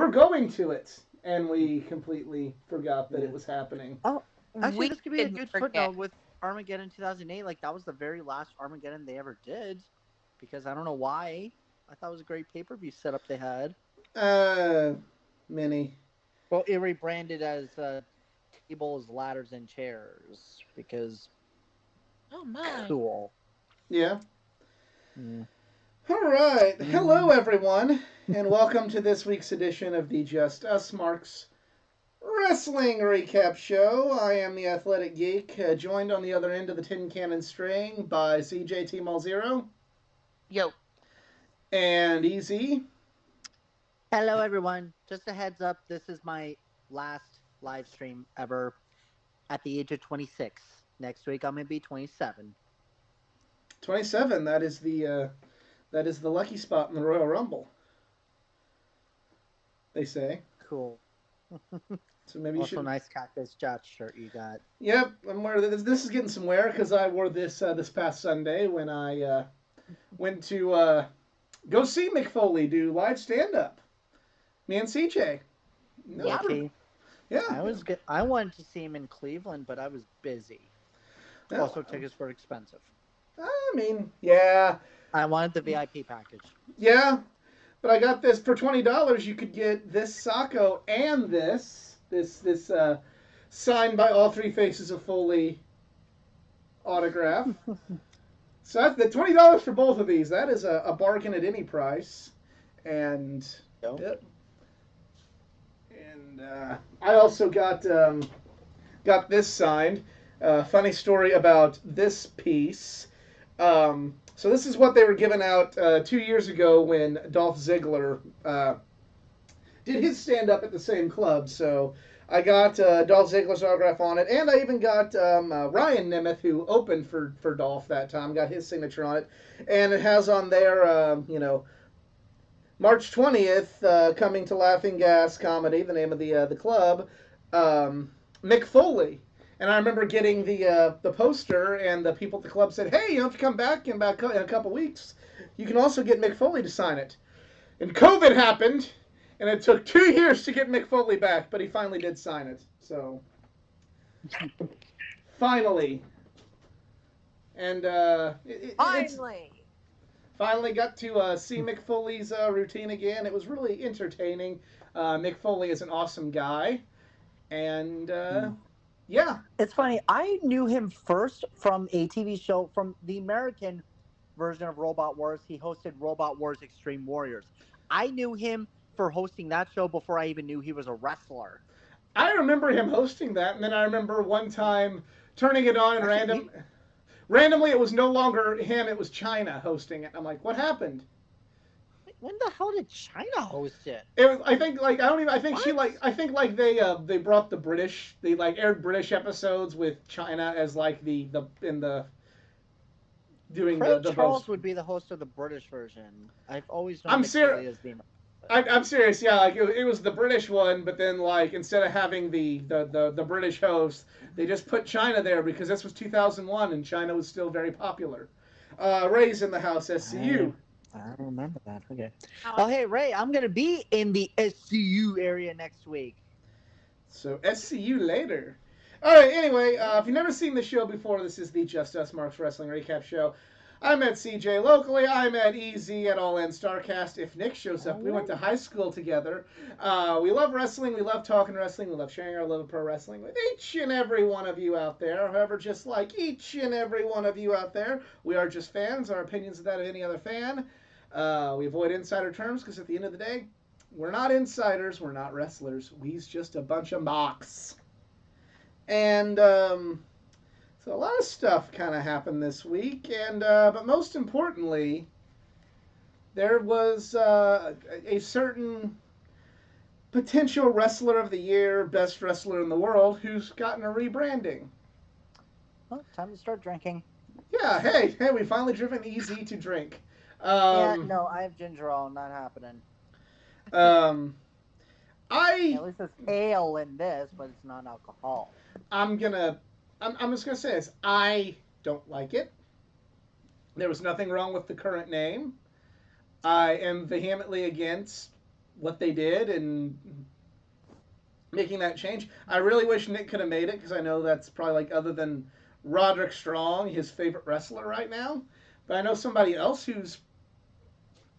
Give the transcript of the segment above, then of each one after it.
we're going to it, and we completely forgot that it was happening. Oh, actually, We this could be a didn't good forget. footnote with Armageddon 2008. Like, that was the very last Armageddon they ever did. Because I don't know why. I thought it was a great pay per view setup they had. Uh, Mini. Well, it rebranded as tables, ladders, and chairs because Oh my. cool. Yeah. Mm. All right. Hello, Mm. everyone, and welcome to this week's edition of the Just Us Marks Wrestling Recap Show. I am the Athletic Geek, joined on the other end of the tin cannon string by CJ T Mall Zero Yo. and Easy. Hello, everyone. Just a heads up, this is my last live stream ever at the age of 26. Next week, I'm going to be 27. 27. That is the lucky spot in the Royal Rumble. They say. Cool. So maybe you Also, should. nice Cactus Jack shirt you got. Yep, I'm wearing this. This is getting some wear because I wore this past Sunday when I went to go see Mick Foley do live stand up. Me and CJ. Yep. Yeah. I wanted to see him in Cleveland, but I was busy. Well, Also, tickets were expensive. I mean, yeah, I wanted the VIP package. yeah. But I got this for $20. You could get this Sacco and this signed by all three faces of Foley autograph. So that's the $20 for both of these. That is a bargain at any price. And Yep. yep. And I also got this signed. Funny story about this piece. So this is what they were giving out 2 years ago when Dolph Ziggler did his stand up at the same club. So I got Dolph Ziggler's autograph on it, and I even got Ryan Nemeth, who opened for Dolph that time, got his signature on it, and it has on there, March 20th, coming to Laughing Gas Comedy, the name of the club, Mick Foley. And I remember getting the poster, and the people at the club said, "Hey, you have to come back in a couple weeks. You can also get Mick Foley to sign it." And COVID happened, and it took 2 years to get Mick Foley back, but he finally did sign it. So finally, and Finally. finally got to see Mick Foley's routine again. It was really entertaining. Mick Foley is an awesome guy, and yeah. It's funny. I knew him first from a TV show from the American version of Robot Wars. He hosted Robot Wars Extreme Warriors. I knew him for hosting that show before I even knew he was a wrestler. I remember him hosting that, and then I remember one time turning it on and Actually, randomly it was no longer him, it was China hosting it. I'm like, what happened? when the hell did China host it? It was, I think, like, I don't even, I think What? I think like they brought the British, they like aired British episodes with China as like the in the doing Craig the Charles host. would be the host of the British version. I've always known I'm Mick Foley serious. as the American. I'm serious, yeah. Like it was the British one, but then like instead of having the British host, they just put China there because this was 2001 and China was still very popular. Ray's in the house, SCU. I don't remember that. Okay. Oh, Alex. hey, Ray, I'm going to be in the SCU area next week. So SCU later. All right. Anyway, if you've never seen the show before, this is the Just Us Marks Wrestling Recap Show. I met CJ locally. I met EZ at All In Starcast. If Nick shows up, we went to high school together. We love wrestling. We love talking wrestling. We love sharing our love of pro wrestling with each and every one of you out there. However, just like each and every one of you out there, we are just fans. Our opinions are that of any other fan. We avoid insider terms because at the end of the day, we're not insiders. We're not wrestlers. We's just a bunch of mocks. And so a lot of stuff kind of happened this week, and but most importantly, there was a certain potential wrestler of the year, best wrestler in the world, who's gotten a rebranding. Well, time to start drinking. Yeah, hey, we finally driven easy to drink. Yeah, no, I have ginger ale. Not happening. Um, At I least it's ale in this, but it's not alcohol. I'm just gonna say this. I don't like it. There was nothing wrong with the current name. I am vehemently against what they did and making that change. I really wish Nick could have made it because I know that's probably like other than Roderick Strong, his favorite wrestler right now. But I know somebody else who's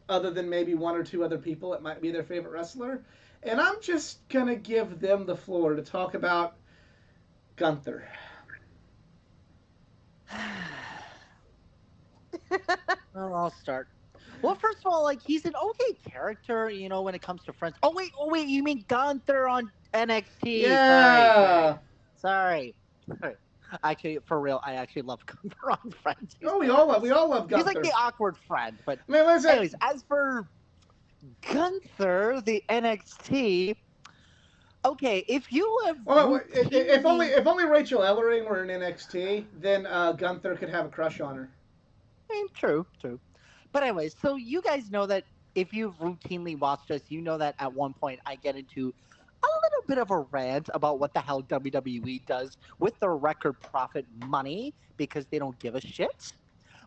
other than maybe one or two other people, it might be their favorite wrestler. And I'm just gonna give them the floor to talk about Gunther. Well, I'll start. Well, first of all, like he's an okay character, when it comes to friends. Oh wait, you mean Gunther on NXT? Yeah. Sorry. Actually, for real, I actually love Gunther on Friends. We all love Gunther. He's like the awkward friend, but man, listen. Anyways, as for Gunther, the NXT. Okay, if you have if only Rachel Ellering were in NXT, then Gunther could have a crush on her. True. But anyways, so you guys know that if you've routinely watched us, you know that at one point I get into a little bit of a rant about what the hell WWE does with their record profit money because they don't give a shit.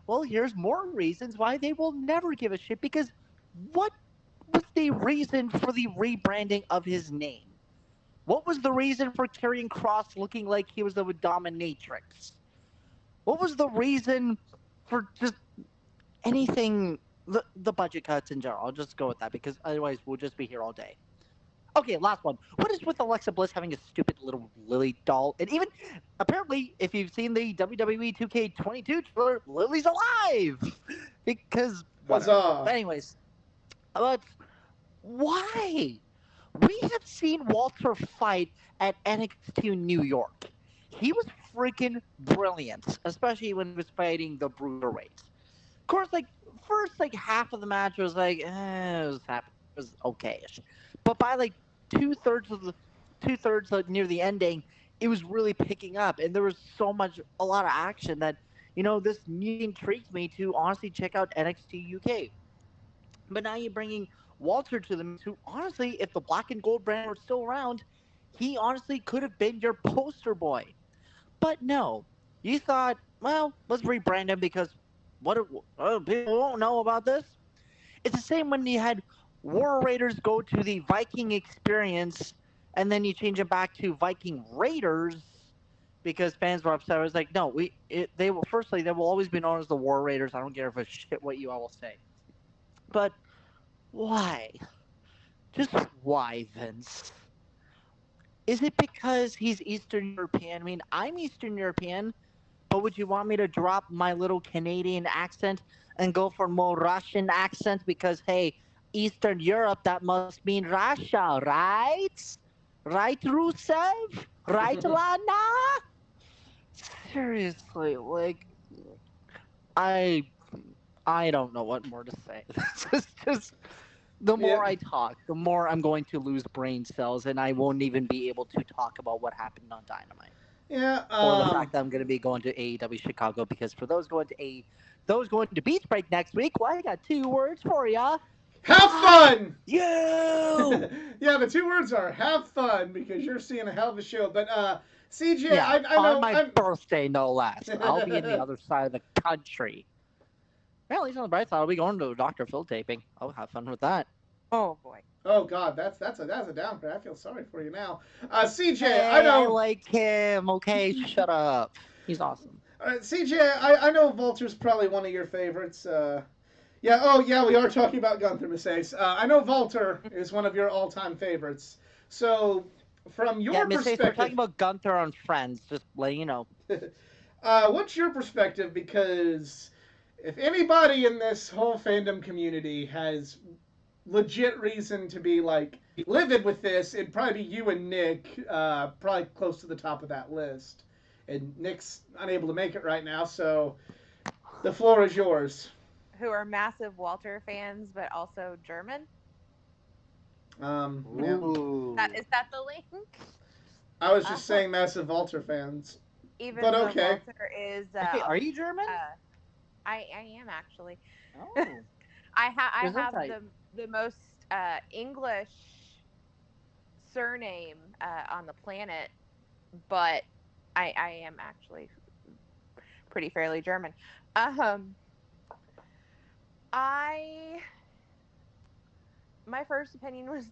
Well, here's more reasons why they will never give a shit, because what was the reason for the rebranding of his name? What was the reason for Karrion Kross looking like he was the dominatrix? What was the reason for just anything, the budget cuts in general? I'll just go with that because otherwise we'll just be here all day. Okay, last one. What is with Alexa Bliss having a stupid little Lily doll? And even, apparently, if you've seen the WWE 2K22 trailer, Lily's alive! Because, whatever. But anyways, but why? We have seen Walter fight at NXT New York. He was freaking brilliant, especially when he was fighting the Bruiserweights. Of course, first half of the match was it was okay-ish, but by two-thirds near the ending, it was really picking up, and there was a lot of action that this intrigued me to honestly check out NXT UK. But now you're bringing Walter to the mix, who honestly, if the black and gold brand were still around, he honestly could have been your poster boy. But no, you thought, well, let's rebrand him because people won't know about this. It's the same when you had War Raiders go to the Viking Experience, and then you change it back to Viking Raiders because fans were upset. I was like, no, they will always be known as the War Raiders. I don't care if a shit what you all will say. But why? Just why, Vince? Is it because he's Eastern European? I mean, I'm Eastern European, but would you want me to drop my little Canadian accent and go for more Russian accent? Because, hey, Eastern Europe, that must mean Russia, right? Right, Rusev? Right, Lana? Seriously, I don't know what more to say. This is just... The more I talk, the more I'm going to lose brain cells, and I won't even be able to talk about what happened on Dynamite. Yeah. Or the fact that I'm going to be going to AEW Chicago, because for those going to Beach Break next week, well, I got 2 words for ya. Have fun! You! Yeah, the 2 words are have fun, because you're seeing a hell of a show. But, CJ, I know... on my birthday, no less. I'll be in the other side of the country. Well, at least on the bright side, I'll be going to a Dr. Phil taping. I'll have fun with that. Oh boy. Oh God, that's a downgrade. I feel sorry for you now. CJ, hey, I know. I like him. Okay, shut up. He's awesome. CJ, I know Walter's probably one of your favorites. We are talking about Gunther, Miss Ace. I know Walter is one of your all-time favorites. So, from your perspective, we're talking about Gunther on Friends. Just letting you know. What's your perspective? Because if anybody in this whole fandom community has legit reason to be livid with this, it'd probably be you and Nick, probably close to the top of that list. And Nick's unable to make it right now, so the floor is yours. Who are massive Walter fans, but also German? Is that the link? I was just saying massive Walter fans. Even though Walter is... hey, are you German? I am, actually. Oh. I have the most English surname on the planet, but I am actually pretty fairly German. my first opinion was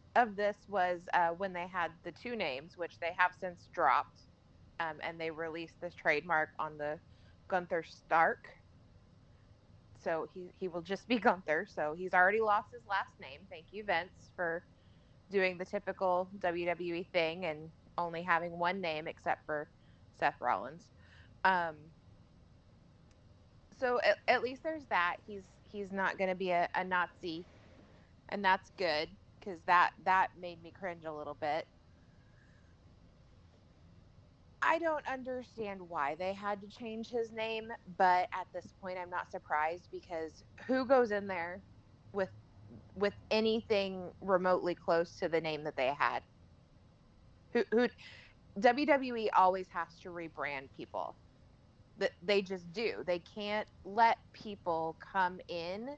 when they had the two names, which they have since dropped, and they released this trademark on the Gunther Stark. So he will just be Gunther. So he's already lost his last name. Thank you, Vince, for doing the typical WWE thing and only having one name except for Seth Rollins. So at least there's that. He's not going to be a Nazi, and that's good because that made me cringe a little bit. I don't understand why they had to change his name, but at this point I'm not surprised because who goes in there with anything remotely close to the name that they had? Who WWE always has to rebrand people. That they just do. They can't let people come in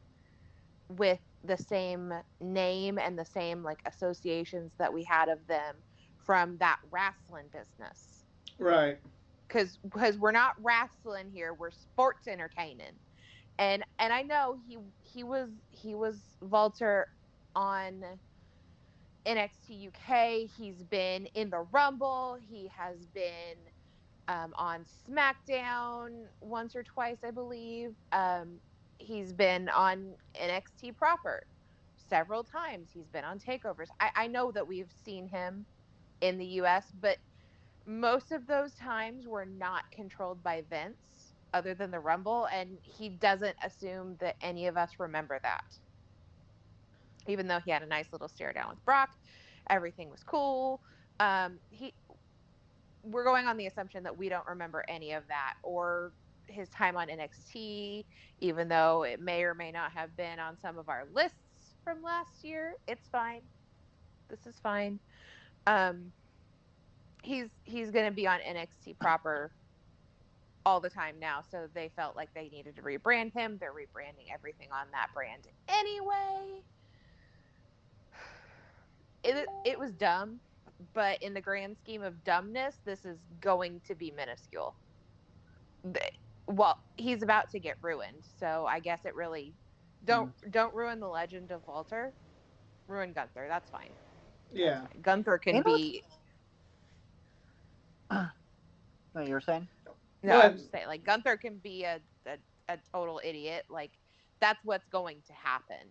with the same name and the same like associations that we had of them from that wrestling business. Right. Because we're not wrestling here, we're sports entertaining. And I know he was Walter on NXT UK. He's been in the Rumble. He has been on SmackDown once or twice, I believe. He's been on NXT proper several times. He's been on takeovers. I know that we've seen him in the US, but most of those times were not controlled by Vince other than the Rumble, and he doesn't assume that any of us remember that. Even though he had a nice little stare down with Brock, everything was cool. We're going on the assumption that we don't remember any of that or his time on NXT, even though it may or may not have been on some of our lists from last year. It's fine. This is fine. He's going to be on NXT proper all the time now, so they felt like they needed to rebrand him. They're rebranding everything on that brand anyway. It was dumb, but in the grand scheme of dumbness, this is going to be minuscule. Well, he's about to get ruined, so I guess it really don't ruin the legend of Walter. Ruin Gunther. That's fine. Yeah. That's fine. Gunther can be. No, you were saying? No, I'm just saying, like Gunther can be a total idiot. Like that's what's going to happen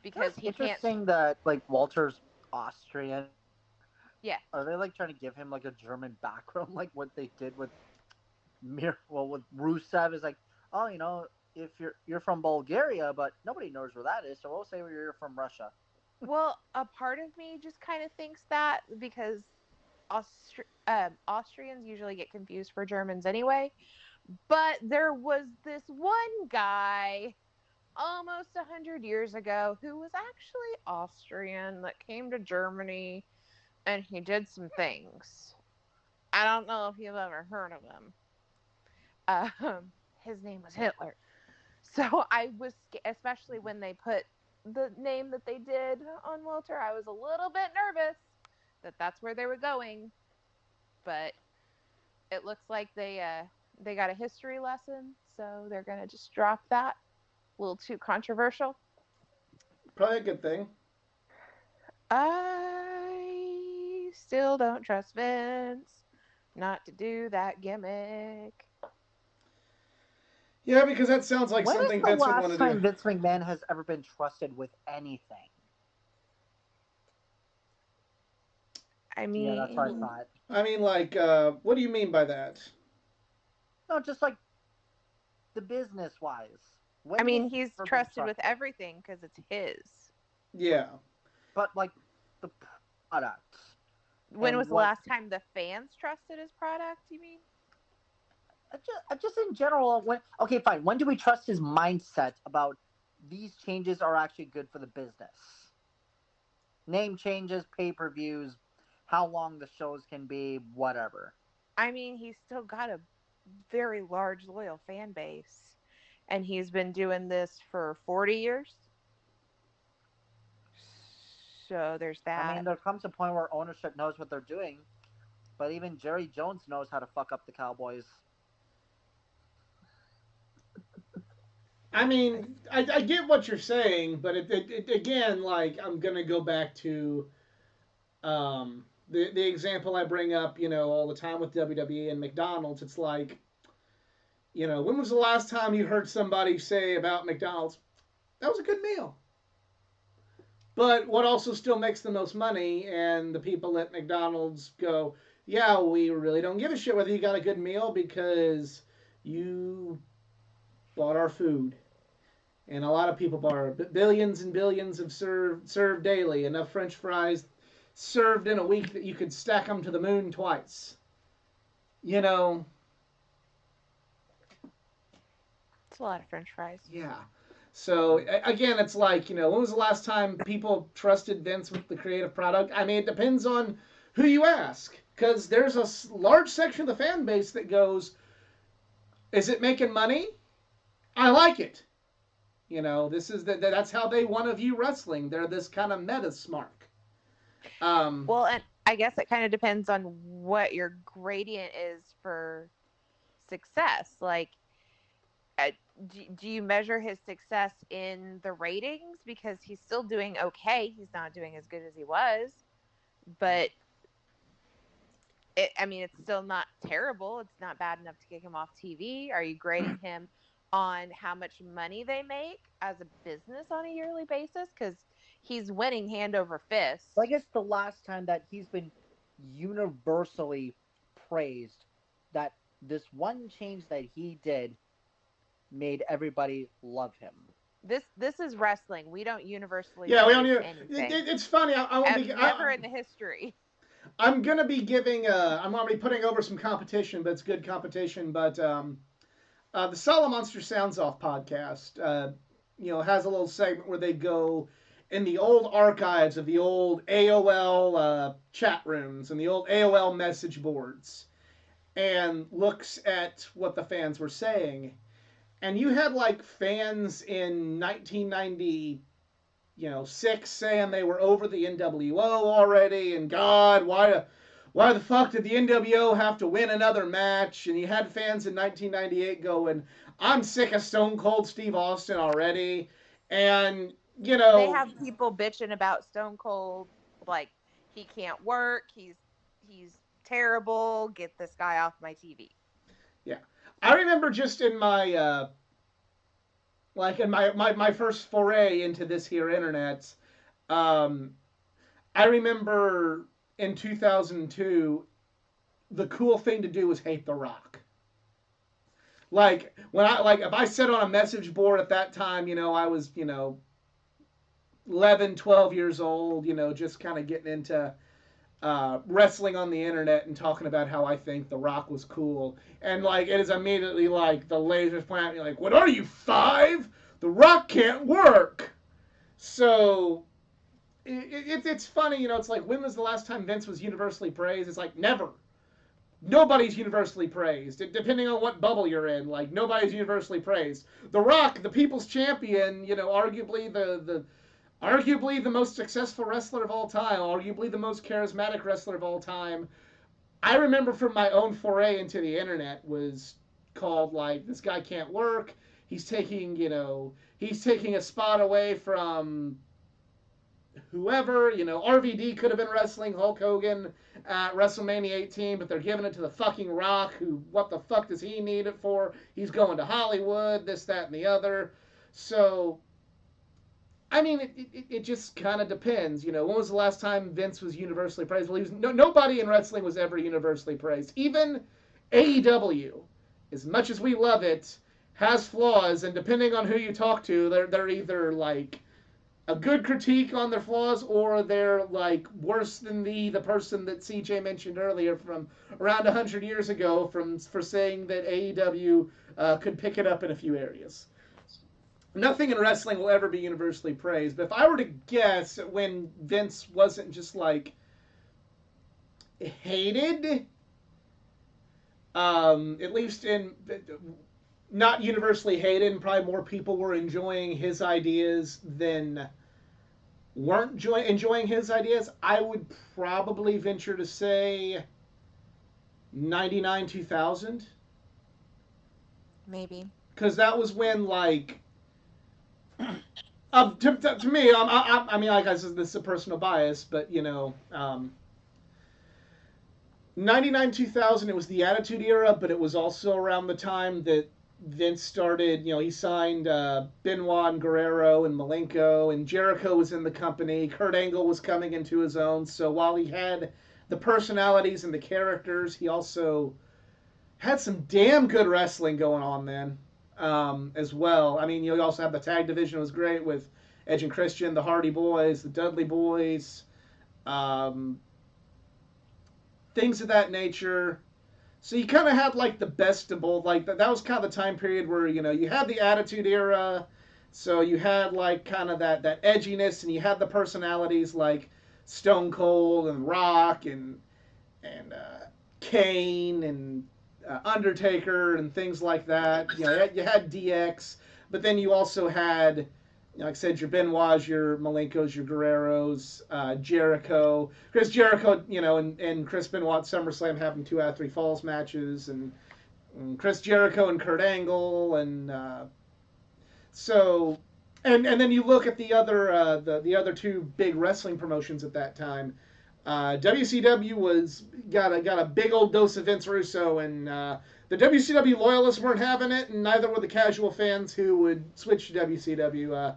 because he can't. Interesting that like Walter's Austrian. Yeah. Are they like trying to give him like a German background, like what they did with with Rusev? Is like, oh, if you're from Bulgaria, but nobody knows where that is, so we'll say you're from Russia. Well, a part of me just kind of thinks that because Austrians usually get confused for Germans anyway. But there was this one guy almost 100 years ago who was actually Austrian that came to Germany and he did some things. I don't know if you've ever heard of him. His name was Hitler. So I was, especially when they put the name that they did on Walter, I was a little bit nervous that that's where they were going. But it looks like they got a history lesson, so they're gonna just drop that. A little too controversial. Probably a good thing. I still don't trust Vince not to do that gimmick. Yeah, because that sounds like something Vince would want to do. When is the last time Vince McMahon has ever been trusted with anything? I mean, yeah, that's what I thought. I mean, like, what do you mean by that? No, just like the business-wise. I mean, he's trusted with everything because it's his. Yeah. But like the product. When was the last time the fans trusted his product? You mean? Just in general. Okay, fine. When do we trust his mindset about these changes are actually good for the business? Name changes, pay-per-views, how long the shows can be, whatever. I mean, he's still got a very large, loyal fan base. And he's been doing this for 40 years. So there's that. I mean, there comes a point where ownership knows what they're doing. But even Jerry Jones knows how to fuck up the Cowboys. I mean, I get what you're saying, but it again, like, I'm gonna go back to the example I bring up, all the time with WWE and McDonald's. It's like, when was the last time you heard somebody say about McDonald's, that was a good meal? But what also still makes the most money, and the people at McDonald's go, yeah, we really don't give a shit whether you got a good meal because you bought our food. And a lot of people bought billions and billions of served daily, enough French fries served in a week that you could stack them to the moon twice. You know, It's a lot of French fries. yeah. So again, it's like, when was the last time people trusted Vince with the creative product? I mean, it depends on who you ask, because there's a large section of the fan base that goes, "Is it making money? I like it." This is that's how they want to view wrestling. They're this kind of meta smart. Well, and I guess it kind of depends on what your gradient is for success. Like, do you measure his success in the ratings? Because he's still doing okay. He's not doing as good as he was, but it's still not terrible. It's not bad enough to kick him off TV. Are you grading him on how much money they make as a business on a yearly basis? Because he's winning hand over fist. I guess the last time that he's been universally praised, that this one change that he did made everybody love him. This is wrestling. We don't universally. Yeah, we don't. Anything. It's funny. Never in the history. I'm gonna be giving. I'm already putting over some competition, but it's good competition. But the Solo Monster Sounds Off podcast, has a little segment where they go in the old archives of the old AOL chat rooms and the old AOL message boards, and looks at what the fans were saying. And you had like fans in 1996 saying they were over the NWO already, and God, why the fuck did the NWO have to win another match? And you had fans in 1998 going, I'm sick of Stone Cold Steve Austin already. And, they have people bitching about Stone Cold, like, he can't work, he's terrible, get this guy off my TV. Yeah. I remember just in my my first foray into this here internet, I remember in 2002, the cool thing to do was hate The Rock. Like, if I said on a message board at that time, I was, 11, 12 years old, just kind of getting into wrestling on the internet and talking about how I think The Rock was cool. And, like, it is immediately, like, the lasers point at me, like, what are you, 5? The Rock can't work! So, it's funny, it's like, when was the last time Vince was universally praised? It's like, never. Nobody's universally praised, depending on what bubble you're in. Like, nobody's universally praised. The Rock, the people's champion, arguably arguably the most successful wrestler of all time, arguably the most charismatic wrestler of all time. I remember from my own foray into the internet was called, like, this guy can't work. He's taking a spot away from whoever. RVD could have been wrestling Hulk Hogan at WrestleMania 18, but they're giving it to the fucking Rock, who, what the fuck does he need it for? He's going to Hollywood, this, that, and the other. So, I mean, it just kind of depends. When was the last time Vince was universally praised? Well, nobody in wrestling was ever universally praised. Even AEW, as much as we love it, has flaws, and depending on who you talk to, they're either, like, a good critique on their flaws, or they're, like, worse than the person that CJ mentioned earlier from around 100 years ago for saying that AEW could pick it up in a few areas. Nothing in wrestling will ever be universally praised, but if I were to guess when Vince wasn't just, like, hated, at least in, not universally hated, and probably more people were enjoying his ideas than weren't enjoying his ideas, I would probably venture to say 99, 2000. Maybe. Because that was when, like, To me, I mean, like I said, this is a personal bias, but 99 2000, it was the Attitude Era, but it was also around the time that Vince started. He signed Benoit and Guerrero and Malenko, and Jericho was in the company. Kurt Angle was coming into his own. So while he had the personalities and the characters, he also had some damn good wrestling going on then, as well. I mean, you also have the tag division was great with Edge and Christian, the Hardy Boys, the Dudley Boys, um, things of that nature. So you kind of had like the best of both. Like that was kind of the time period where you had the Attitude Era, so you had like kind of that edginess, and you had the personalities like Stone Cold and Rock and Kane and Undertaker and things like that. You had DX, but then you also had, like I said, your Benoit's, your Malenkos, your Guerreros, Jericho. Chris Jericho, and Chris Benoit at SummerSlam having 2 out of 3 Falls matches, and Chris Jericho and Kurt Angle, and so, and then you look at the other 2 big wrestling promotions at that time. WCW got a big old dose of Vince Russo, and the WCW loyalists weren't having it, and neither were the casual fans who would switch to WCW.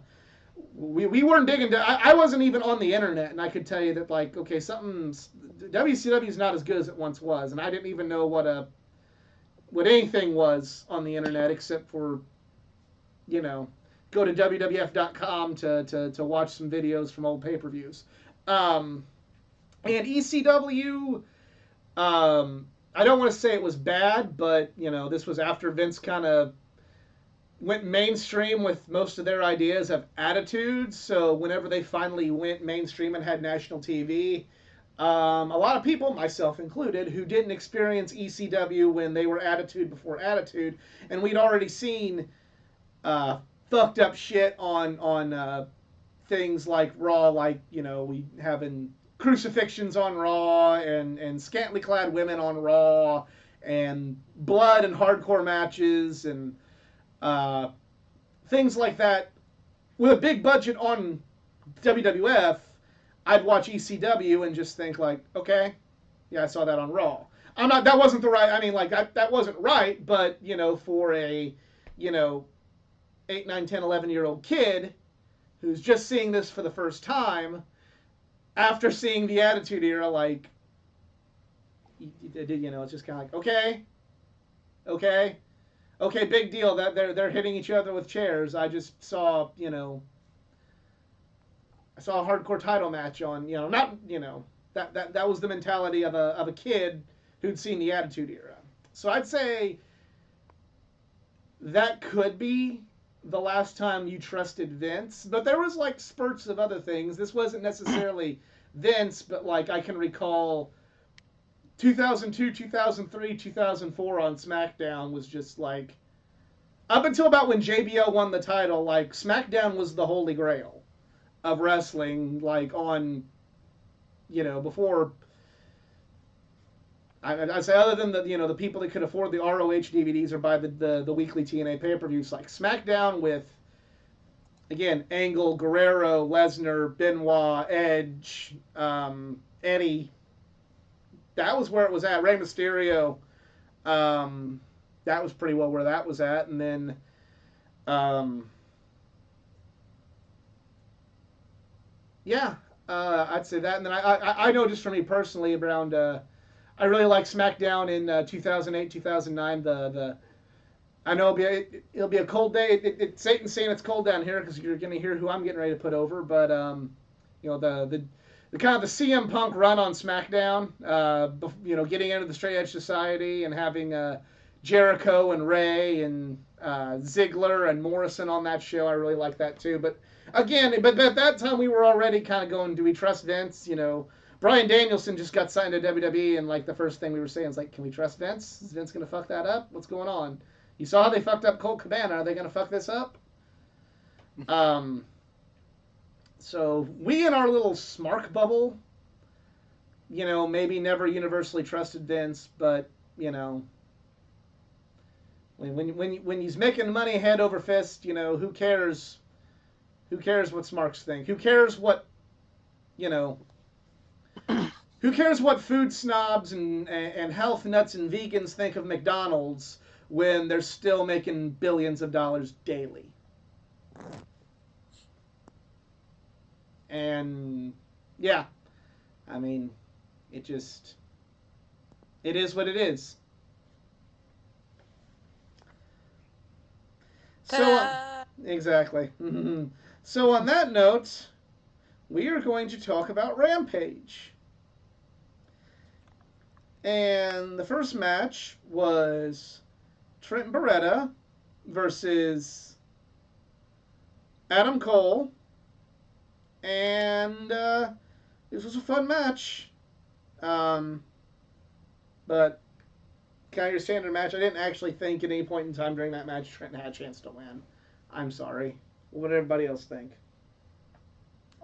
We weren't digging. I wasn't even on the internet, and I could tell you that, like, okay, WCW is not as good as it once was, and I didn't even know what anything was on the internet except for, go to WWF.com to watch some videos from old pay-per-views. And ECW, I don't want to say it was bad, but this was after Vince kind of went mainstream with most of their ideas of attitudes. So whenever they finally went mainstream and had national TV, a lot of people, myself included, who didn't experience ECW when they were Attitude before Attitude, and we'd already seen fucked up shit on things like Raw, like we having crucifixions on Raw and scantily clad women on Raw and blood and hardcore matches and things like that. With a big budget on WWF, I'd watch ECW and just think like, okay, yeah, I saw that on Raw. That wasn't the right, I mean, like, that wasn't right, but, for a, 8, 9, 10, 11-year-old kid who's just seeing this for the first time, after seeing the Attitude Era, like, it's just kind of like, okay, big deal that they're hitting each other with chairs. I just saw, I saw a hardcore title match on, not, that was the mentality of a kid who'd seen the Attitude Era. So I'd say that could be the last time you trusted Vince, but there was like spurts of other things. This wasn't necessarily Vince, but like I can recall 2002, 2003, 2004 on SmackDown was just like, up until about when JBL won the title, like SmackDown was the holy grail of wrestling, like on, before, I'd say other than the people that could afford the ROH DVDs or buy the weekly TNA pay-per-views, like SmackDown with, again, Angle, Guerrero, Lesnar, Benoit, Edge, Eddie. That was where it was at. Rey Mysterio. That was pretty well where that was at. And then, yeah, I'd say that. And then I know just for me personally around, I really like SmackDown in 2008, 2009. I know it'll be a cold day. Satan's saying it's cold down here because you're going to hear who I'm getting ready to put over. But the kind of the CM Punk run on SmackDown, getting into the Straight Edge Society and having Jericho and Ray and Ziggler and Morrison on that show. I really like that too. But again, at that time we were already kind of going, do we trust Vince? Bryan Danielson just got signed to WWE, and like the first thing we were saying is like, can we trust Vince? Is Vince going to fuck that up? What's going on? You saw how they fucked up Colt Cabana. Are they going to fuck this up? So we in our little Smark bubble, maybe never universally trusted Vince, but when he's making money hand over fist, who cares Who cares what Smarks think? Who cares what, you know, who cares what food snobs and health nuts and vegans think of McDonald's when they're still making billions of dollars daily? And yeah, I mean, it is what it is. So, Ta-da! exactly. So, on that note, we are going to talk about Rampage. And the first match was Trent Beretta versus Adam Cole. And this was a fun match. But kind of your standard match. I didn't actually think at any point in time during that match Trent had a chance to win. I'm sorry. What did everybody else think?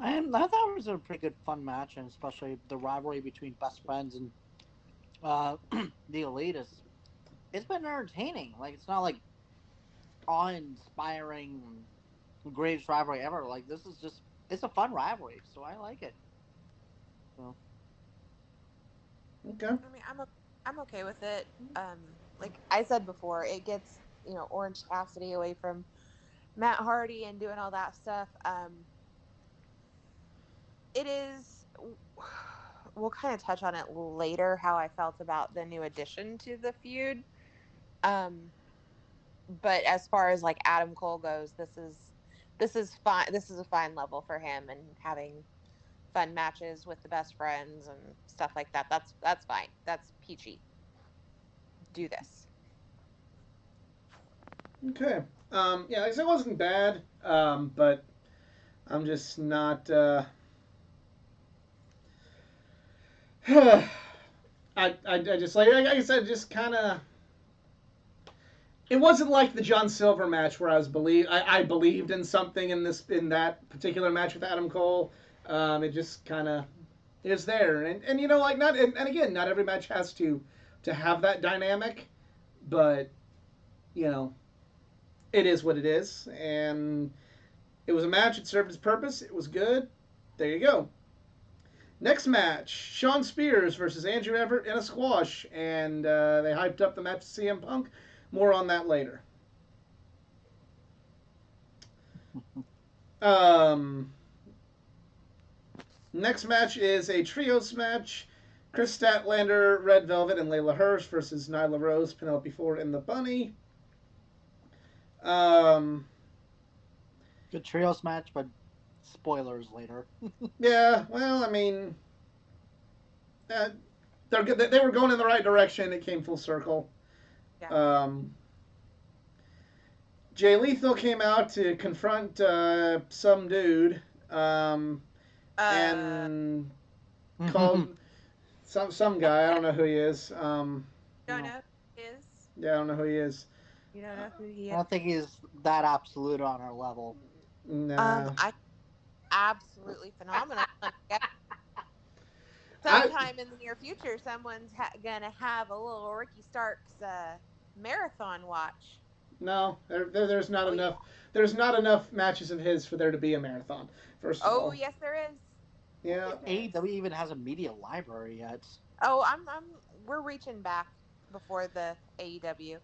And I thought it was a pretty good, fun match, and especially the rivalry between best friends and the Elite it's been entertaining. Like, it's not like awe-inspiring, greatest rivalry ever. Like, this is just, it's a fun rivalry, so I like it. So. Okay. I mean, I'm okay with it. Like I said before, it gets Orange Cassidy away from Matt Hardy and doing all that stuff. It is. We'll kind of touch on it later how I felt about the new addition to the feud. But as far as like Adam Cole goes, this is fine. This is a fine level for him, and having fun matches with the best friends and stuff like that. That's fine. That's peachy. Do this. Okay. Yeah, like I said, it wasn't bad, but I'm just not. I just like I said, just kind of. It wasn't like the John Silver match where I believed in something in that particular match with Adam Cole. It just kind of is there, and like not and again, not every match has to have that dynamic, but it is what it is, and it was a match. It served its purpose. It was good. There you go. Next match, Shawn Spears versus Andrew Everett in a squash, and they hyped up the match to CM Punk. More on that later. Next match is a trios match. Chris Statlander, Red Velvet, and Layla Hirsch versus Nyla Rose, Penelope Ford, and the Bunny. Good trios match, but spoilers later. Yeah, well, I mean, they're good. They were going in the right direction. It came full circle. Yeah. Jay Lethal came out to confront some dude and called some guy. I don't know who he is. Don't know who he is. Yeah, I don't know who he is. You don't know who he is. I don't think he's that absolute on our level. Nah. Absolutely phenomenal. Sometime in the near future, someone's gonna have a little Ricky Starks marathon watch. No, there's not enough. Yeah. There's not enough matches of his for there to be a marathon. First of all. Oh yes, there is. Yeah. AEW even has a media library yet. Oh, we're reaching back before the AEW.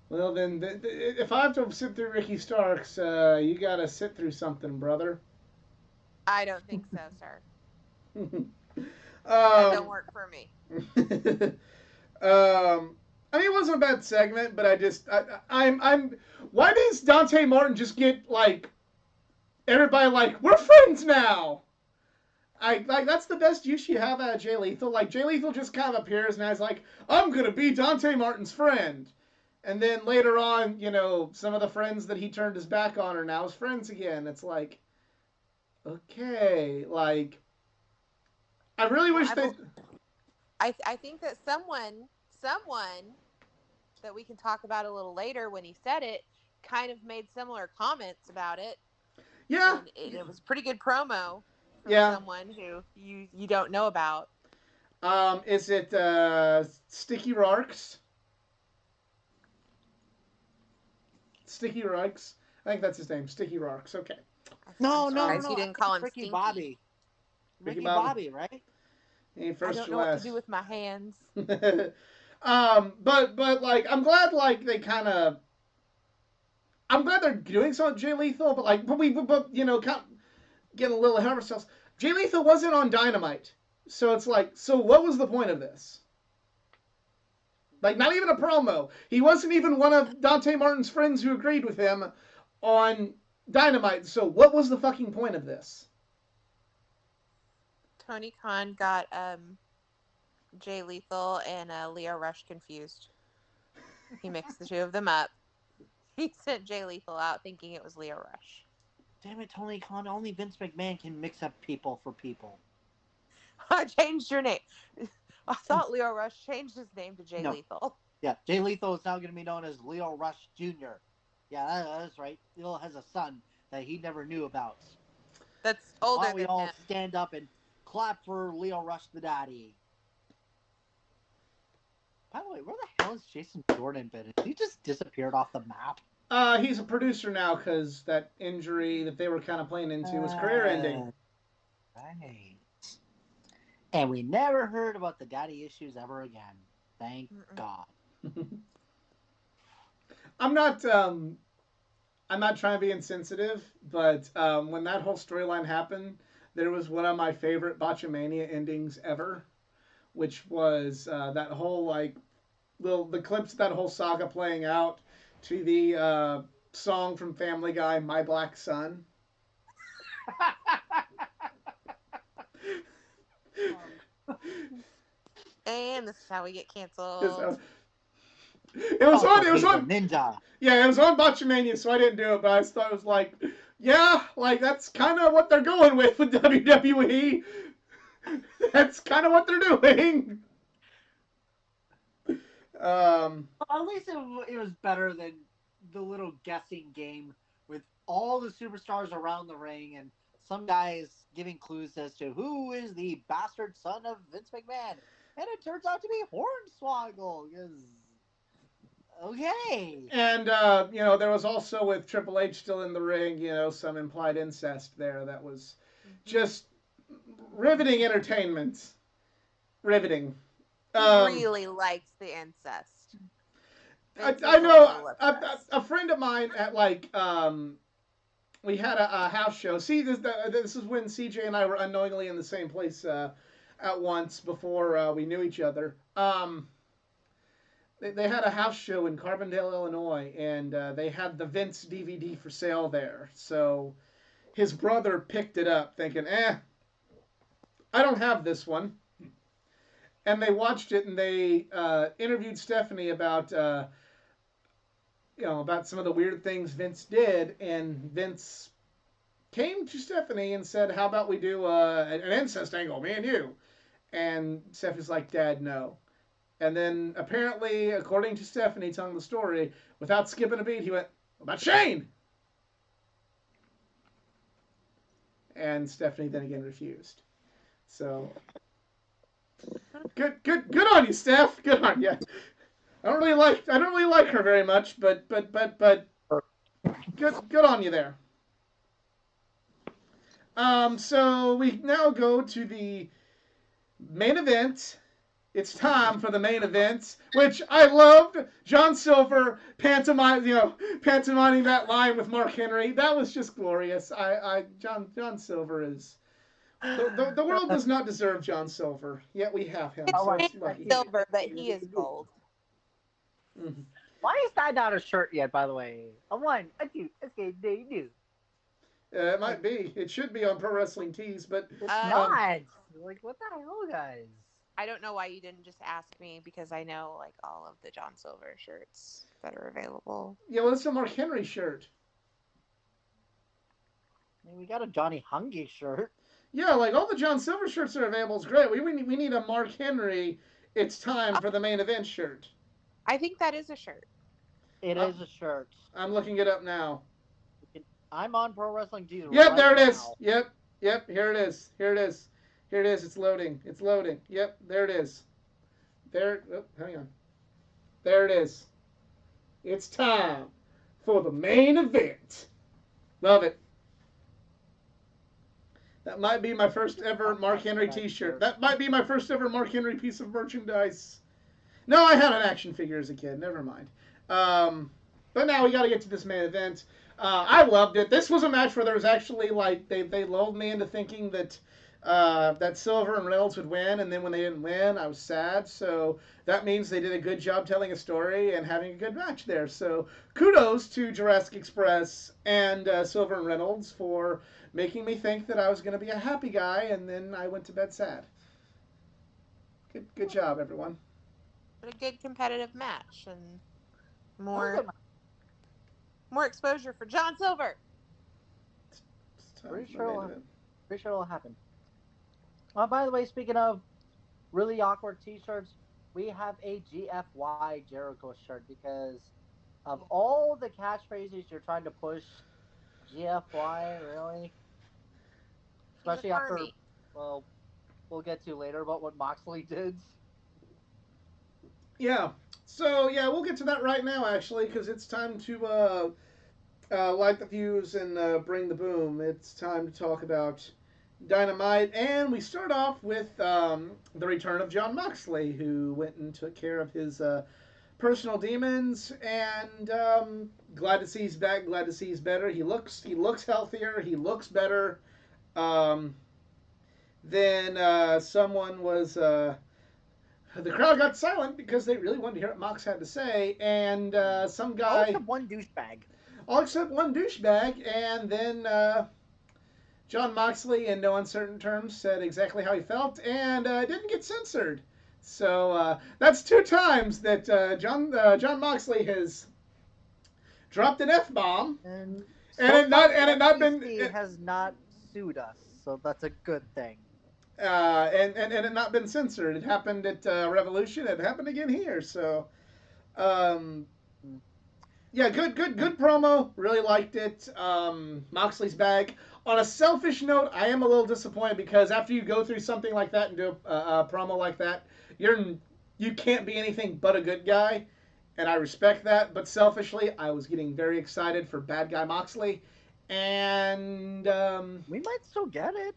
Well, then, if I have to sit through Ricky Starks, you gotta sit through something, brother. I don't think so, sir. That don't work for me. I mean, it wasn't a bad segment, but I'm. Why does Dante Martin just get like everybody like we're friends now? That's the best use you have out of Jay Lethal. Like Jay Lethal just kind of appears and is like, I'm gonna be Dante Martin's friend, and then later on, some of the friends that he turned his back on are now his friends again. It's like, okay, like I really wish they. I think that someone that we can talk about a little later when he said it kind of made similar comments about it. Yeah. And it was pretty good promo from someone who you don't know about. Is it Sticky Rarks? Sticky Rarks. I think that's his name, Sticky Rarks. Okay. No, I'm no, no, surprised no. you I didn't think call it's him Ricky Stinky. Bobby. Ricky Bobby, right? Hey, I first don't or know what to last. do with my hands. But like, I'm glad like they kind of. I'm glad they're doing something with Jay Lethal, but like, but you know, kind of getting a little ahead of ourselves. Jay Lethal wasn't on Dynamite, so it's like, so what was the point of this? Like, not even a promo. He wasn't even one of Dante Martin's friends who agreed with him on Dynamite. So what was the fucking point of this? Tony Khan got Jay Lethal and Leo Rush confused. He mixed the two of them up. He sent Jay Lethal out thinking it was Leo Rush. Damn it, Tony Khan. Only Vince McMahon can mix up people for people. I changed your name. I thought Leo Rush changed his name to Jay Lethal. Yeah, Jay Lethal is now going to be known as Leo Rush Jr. Yeah, that's right. Leo has a son that he never knew about. That's older Why don't we than all him. stand up and clap for Leo Rush the daddy? By the way, where the hell has Jason Jordan been? He just disappeared off the map. He's a producer now because that injury that they were kind of playing into was career ending. Right. And we never heard about the daddy issues ever again. Thank God. I'm not trying to be insensitive, but when that whole storyline happened, there was one of my favorite Botchamania endings ever, which was that whole like the clips of that whole saga playing out to the song from Family Guy, "My Black Son." And this is how we get canceled. It was on Ninja. Yeah, it was on Botchamania, so I didn't do it, but I just thought it was like, yeah, like that's kind of what they're going with WWE. That's kind of what they're doing. At least it was better than the little guessing game with all the superstars around the ring and some guys giving clues as to who is the bastard son of Vince McMahon. And it turns out to be Hornswoggle. Okay. And, there was also with Triple H still in the ring, some implied incest there that was just riveting entertainment. Riveting. Really likes the incest. I know a friend of mine at we had a house show. See, this is when CJ and I were unknowingly in the same place at once before we knew each other. They had a house show in Carbondale, Illinois, and they had the Vince DVD for sale there. So his brother picked it up thinking, I don't have this one. And they watched it and they interviewed Stephanie about about some of the weird things Vince did, and Vince came to Stephanie and said, "How about we do an incest angle, me and you?" And Stephanie's like, "Dad, no." And then apparently, according to Stephanie telling the story, without skipping a beat, he went, "What about Shane?" And Stephanie then again refused. So good on you, Steph. Good on you. I don't really like her very much, but good on you there. So we now go to the main event. It's time for the main event, which I loved. John Silver pantomiming that line with Mark Henry. That was just glorious. John Silver is the world does not deserve John Silver, yet we have him. So it's lucky. Silver, but he is gold. Mm-hmm. Why is that not a shirt yet, by the way? A one, a two, a three, do. It might be. It should be on Pro Wrestling Tees, but it's not. Like, what the hell, guys? I don't know why you didn't just ask me, because I know like all of the John Silver shirts that are available. Yeah, well, it's a Mark Henry shirt. I mean, we got a Johnny Hungy shirt. Yeah, like all the John Silver shirts that are available is great. We need a Mark Henry. It's time for the main event shirt. I think that is a shirt. It is a shirt. I'm looking it up now. I'm on Pro Wrestling Tees. Yep, right there it now. is. Yep. Here it is. It's loading. Yep, there it is. Hang on. There it is. It's time for the main event. Love it. That might be my first ever Mark Henry T-shirt. That might be my first ever Mark Henry piece of merchandise. No, I had an action figure as a kid. Never mind. But now we got to get to this main event. I loved it. This was a match where there was actually like they lulled me into thinking that that Silver and Reynolds would win, and then when they didn't win, I was sad. So that means they did a good job telling a story and having a good match there. So kudos to Jurassic Express and Silver and Reynolds for making me think that I was going to be a happy guy, and then I went to bed sad. Good job, everyone. But a good competitive match and more exposure for John Silver. Pretty sure it'll happen. By the way, speaking of really awkward T-shirts, we have a GFY Jericho shirt because of all the catchphrases you're trying to push. GFY, really? Especially after, well, we'll get to later about what Moxley did. Yeah. So yeah, we'll get to that right now actually, because it's time to light the fuse and bring the boom. It's time to talk about Dynamite, and we start off with the return of Jon Moxley, who went and took care of his personal demons, and glad to see he's back. Glad to see he's better. He looks healthier. He looks better. Then someone was. The crowd got silent because they really wanted to hear what Mox had to say, and some guy. All except one douchebag. All except one douchebag, and then Jon Moxley, in no uncertain terms, said exactly how he felt, and didn't get censored. So that's 2 times that Jon Moxley has dropped an F-bomb, and it not been. It has not sued us, so that's a good thing. And it not been censored. It happened at Revolution. It happened again here. So, yeah, good promo. Really liked it. Moxley's back. On a selfish note, I am a little disappointed because after you go through something like that and do a promo like that, you can't be anything but a good guy, and I respect that. But selfishly, I was getting very excited for bad guy Moxley, and we might still get it.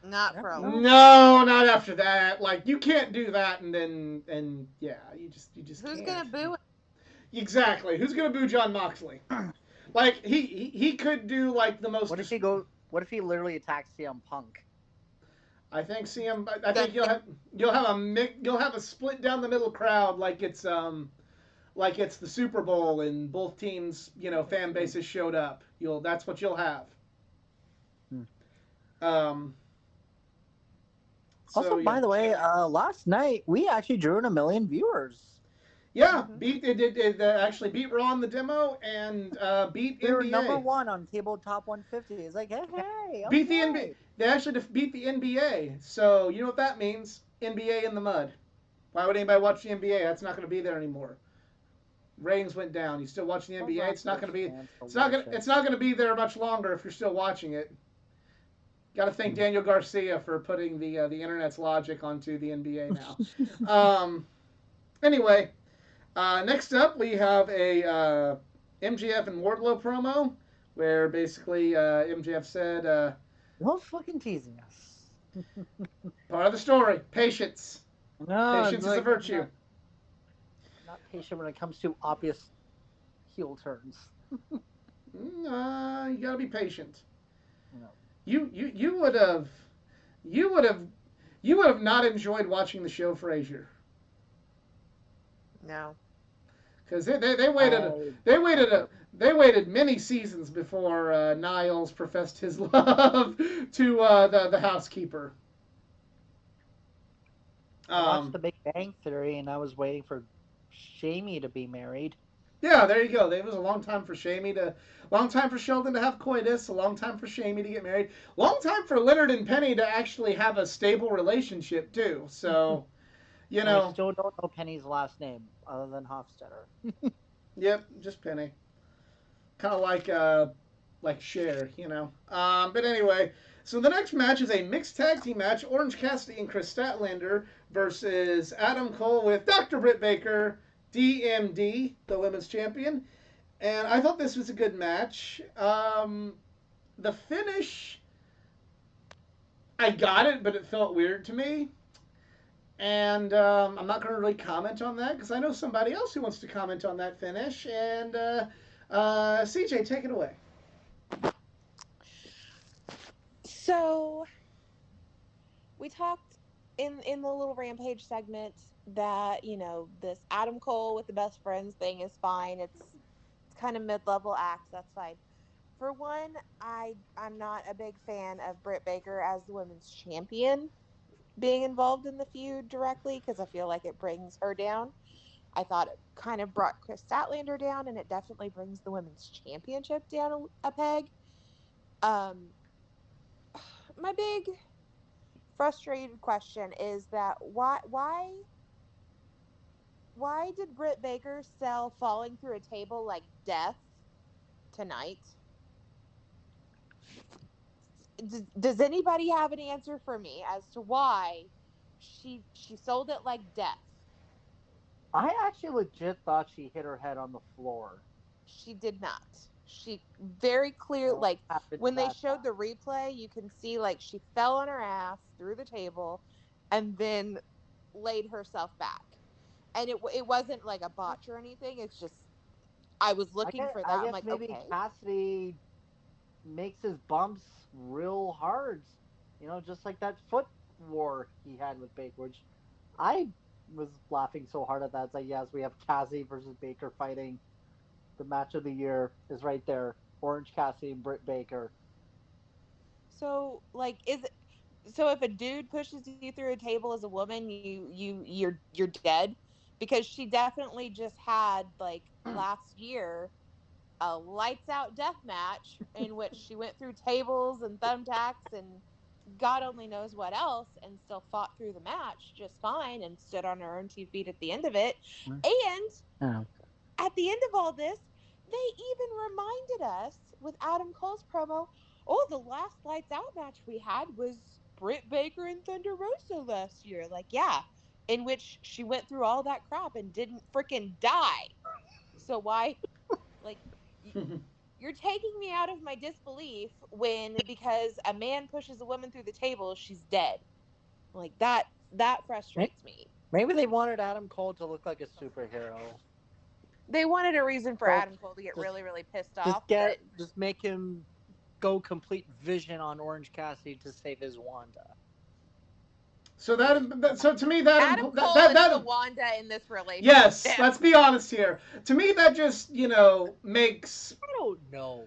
Not for a long. No, not after that. Like, you can't do that and yeah, you just Who's can't. gonna boo it? Exactly. Who's gonna boo Jon Moxley? Like, he could do like the most. What if he literally attacks CM Punk? I think I think you'll have a split down the middle crowd like it's the Super Bowl and both teams, fan bases showed up. That's what you'll have. Also, yeah. by the way, last night we actually drew in 1 million viewers. Yeah, actually beat Raw in the demo and beat we NBA. were number 1 on Cable Top 150. It's like, hey, beat the NBA. They actually beat the NBA. So you know what that means? NBA in the mud. Why would anybody watch the NBA? That's not going to be there anymore. Ratings went down. You still watching the NBA? It's not going to be. It's not going to be there much longer if you're still watching it. Got to thank Daniel Garcia for putting the internet's logic onto the NBA now. Anyway, next up we have a MJF and Wardlow promo where basically MJF said, "Don't fucking teasing us." Part of the story: patience. No, Patience is a virtue. Not patient when it comes to obvious heel turns. You gotta be patient. No. You would have not enjoyed watching the show Frasier. No. Because they waited many seasons before Niles professed his love to the housekeeper. I watched The Big Bang Theory, and I was waiting for Shamey to be married. Yeah, there you go. It was a long time for Sheldon to have coitus, a long time for Shamey to get married, long time for Leonard and Penny to actually have a stable relationship too. So, I still don't know Penny's last name other than Hofstetter. Yep, just Penny. Kind of like Cher, But anyway, so the next match is a mixed tag team match: Orange Cassidy and Chris Statlander versus Adam Cole with Dr. Britt Baker, DMD, the women's champion. And I thought this was a good match. The finish I got it, but it felt weird to me. And I'm not going to really comment on that because I know somebody else who wants to comment on that finish. And CJ, take it away. So we talked in the little Rampage segment that this Adam Cole with the best friends thing is fine. It's kind of mid-level acts. That's fine. For one, I'm not a big fan of Britt Baker as the women's champion being involved in the feud directly because I feel like it brings her down. I thought it kind of brought Chris Statlander down, and it definitely brings the women's championship down a peg. My big frustrated question is that why did Britt Baker sell falling through a table like death tonight? Does anybody have an answer for me as to why she sold it like death? I actually legit thought she hit her head on the floor. She did not. She very clear, like when they showed the replay, you can see like she fell on her ass through the table and then laid herself back. And it wasn't like a botch or anything. It's just I was looking for that. I guess I'm like, maybe okay. Cassidy makes his bumps real hard. Just like that foot war he had with Baker, which I was laughing so hard at that. It's like, yes, we have Cassidy versus Baker fighting. The match of the year is right there. Orange Cassidy and Britt Baker. So like so if a dude pushes you through a table as a woman, you're dead? Because she definitely just had like last year a lights out death match in which she went through tables and thumbtacks and God only knows what else and still fought through the match just fine and stood on her own 2 feet at the end of it. And at the end of all this, they even reminded us with Adam Cole's promo, oh, the last lights out match we had was Britt Baker and Thunder Rosa last year. Like, yeah, in which she went through all that crap and didn't freaking die. So why, like, you're taking me out of my disbelief when because a man pushes a woman through the table, she's dead. Like that frustrates me. Maybe they wanted Adam Cole to look like a superhero. They wanted a reason for Adam Cole to get really, really pissed off. Just make him go complete Vision on Orange Cassidy to save his Wanda. So so to me that Adam Cole is the Wanda in this relationship. Yes, let's be honest here. To me that just makes. I don't know.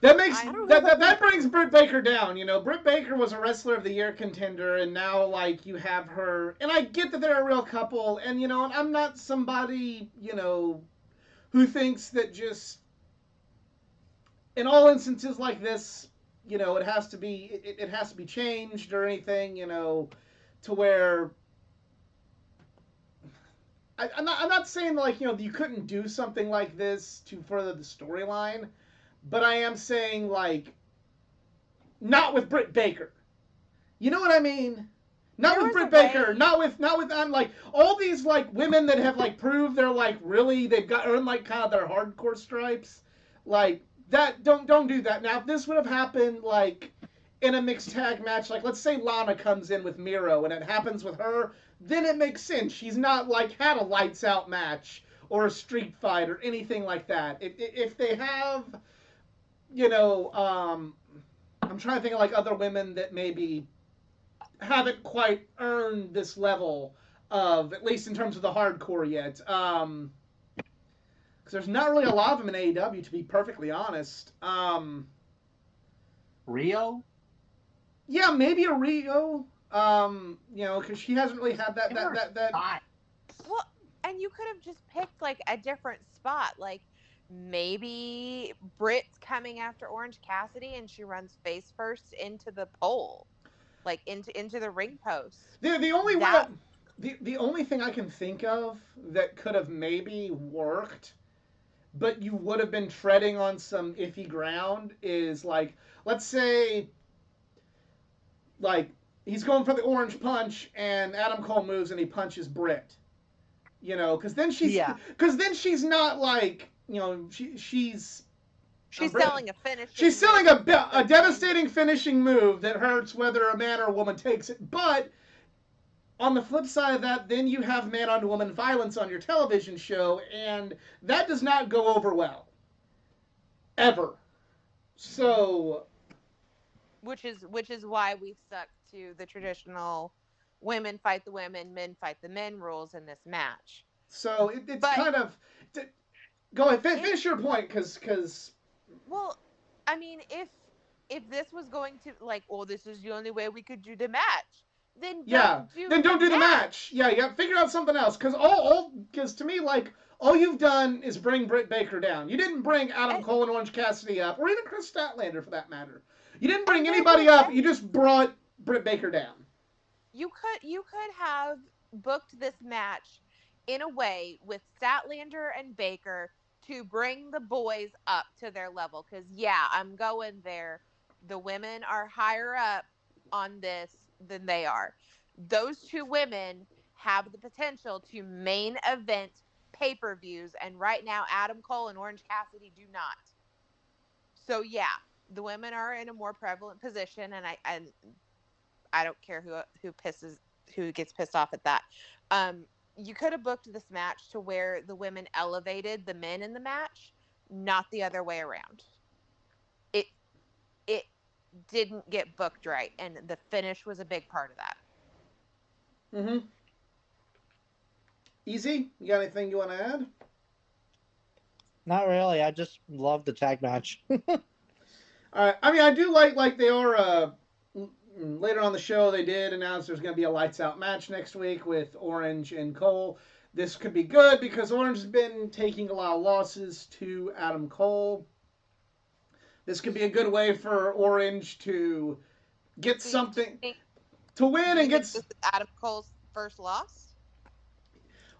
That brings Britt Baker down. Britt Baker was a Wrestler of the Year contender, and now like you have her. And I get that they're a real couple, and and I'm not somebody who thinks that just in all instances like this, it has to be changed or anything, to where I'm not saying like you couldn't do something like this to further the storyline, but I am saying like not with Britt Baker. You know what I mean? Not with Britt Baker. Not with like all these like women that have like proved they're like really they've got earned like kind of their hardcore stripes. Like that don't do that. Now if this would have happened like in a mixed tag match, like let's say Lana comes in with Miro and it happens with her, then it makes sense. She's not like had a lights out match or a street fight or anything like that. If they have, I'm trying to think of like other women that maybe haven't quite earned this level of, at least in terms of the hardcore yet. Because there's not really a lot of them in AEW, to be perfectly honest. Rio? Yeah, maybe a Rio. Because she hasn't really had that. Well, and you could have just picked like a different spot. Like maybe Britt's coming after Orange Cassidy and she runs face first into the pole. Like into the ring post. The only thing I can think of that could have maybe worked, but you would have been treading on some iffy ground, is like, let's say, like he's going for the orange punch and Adam Cole moves and he punches Britt. Because then she's not like she's She's selling a finishing. She's selling a devastating finishing move that hurts whether a man or a woman takes it. But on the flip side of that, then you have man-on-woman violence on your television show, and that does not go over well. Ever. So, which is why we stuck to the traditional women fight the women, men fight the men rules in this match. So it's kind of go ahead, finish your point, because well, I mean, if this was going to like, oh, this is the only way we could do the match, then don't do the match. Yeah, figure out something else, because to me, like, all you've done is bring Britt Baker down. You didn't bring Adam Cole and Orange Cassidy up, or even Chris Statlander for that matter. You didn't bring anybody up. You just brought Britt Baker down. You could have booked this match in a way with Statlander and Baker to bring the boys up to their level. Because, I'm going there. The women are higher up on this than they are. Those two women have the potential to main event pay-per-views, and right now Adam Cole and Orange Cassidy do not. So the women are in a more prevalent position, and I don't care who gets pissed off at that. You could have booked this match to where the women elevated the men in the match, not the other way around. It didn't get booked right, and the finish was a big part of that. Mm-hmm. Easy? You got anything you want to add? Not really. I just love the tag match. I mean, I do like they are. Later on the show, they did announce there's going to be a lights out match next week with Orange and Cole. This could be good because Orange has been taking a lot of losses to Adam Cole. This could be a good way for Orange to get something to win and get. This is Adam Cole's first loss.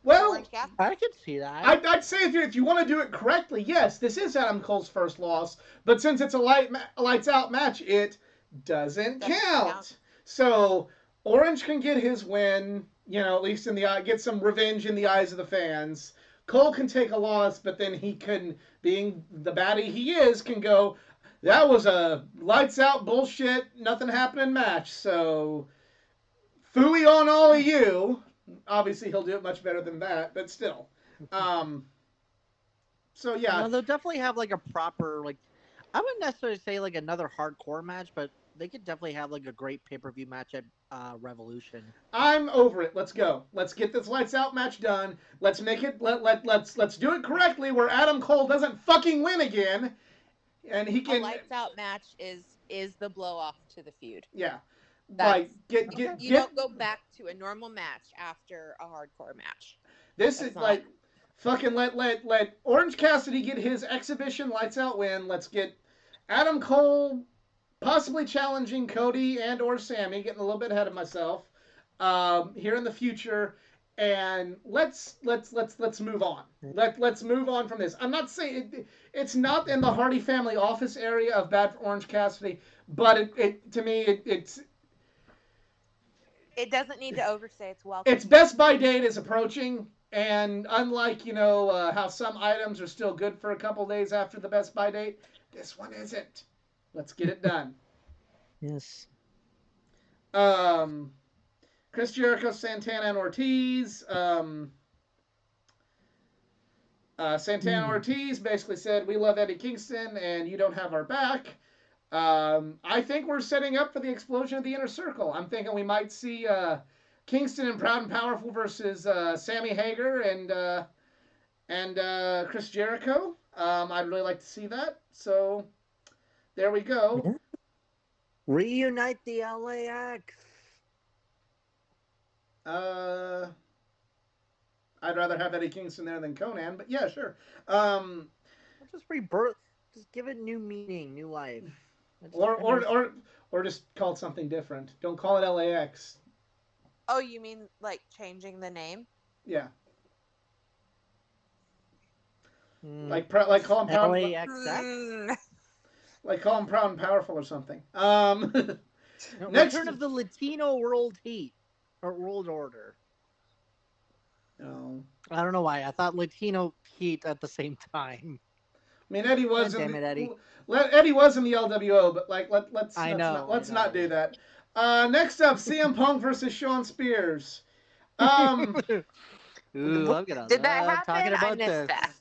Well, I can see that. I'd say if you want to do it correctly, yes, this is Adam Cole's first loss. But since it's a lights out match, it doesn't count. So Orange can get his win, at least in the eye, get some revenge in the eyes of the fans. Cole can take a loss, but then he can, being the baddie he is, can go, that was a lights out bullshit, nothing happening match. So phooey on all of you. Obviously, he'll do it much better than that, but still. So yeah, they'll definitely have like a proper I wouldn't necessarily say like another hardcore match, but they could definitely have like a great pay-per-view match at Revolution. I'm over it. Let's go. Let's get this lights out match done. Let's make it. Let's do it correctly, where Adam Cole doesn't fucking win again, and he can. A lights out match is the blow off to the feud. Yeah. You don't go back to a normal match after a hardcore match. This is like fucking let Orange Cassidy get his exhibition lights out win. Let's get Adam Cole possibly challenging Cody and or Sammy, getting a little bit ahead of myself, here in the future, and let's move on. Let's move on from this. I'm not saying it's not in the Hardy family office area of bad for Orange Cassidy, but it to me it's. It doesn't need to overstay its welcome. Its Best Buy date is approaching, and unlike, how some items are still good for a couple days after the Best Buy date, this one isn't. Let's get it done. Yes. Chris Jericho, Santana, and Ortiz. Santana Ortiz basically said, we love Eddie Kingston, and you don't have our back. I think we're setting up for the explosion of the Inner Circle. I'm thinking we might see Kingston and Proud and Powerful versus Sammy Hagar and Chris Jericho. I'd really like to see that. So there we go. Yeah. Reunite the LAX. I'd rather have Eddie Kingston there than Conan, but yeah, sure. Just rebirth. Just give it new meaning, new life. Or just call it something different. Don't call it LAX. Oh, you mean like changing the name? Yeah. Like call them Proud. LAXX? Like call them Proud and Powerful or something. Return of the Latino World Heat or World Order. No. I don't know why. I thought Latino Heat at the same time. I mean, Eddie was God damn it, Eddie. Eddie was in the LWO, but like let's I know, let's I not know. do that. Next up, CM Punk versus Shawn Spears. Ooh, I'm gonna Did that love talking happen? I about missed this. that.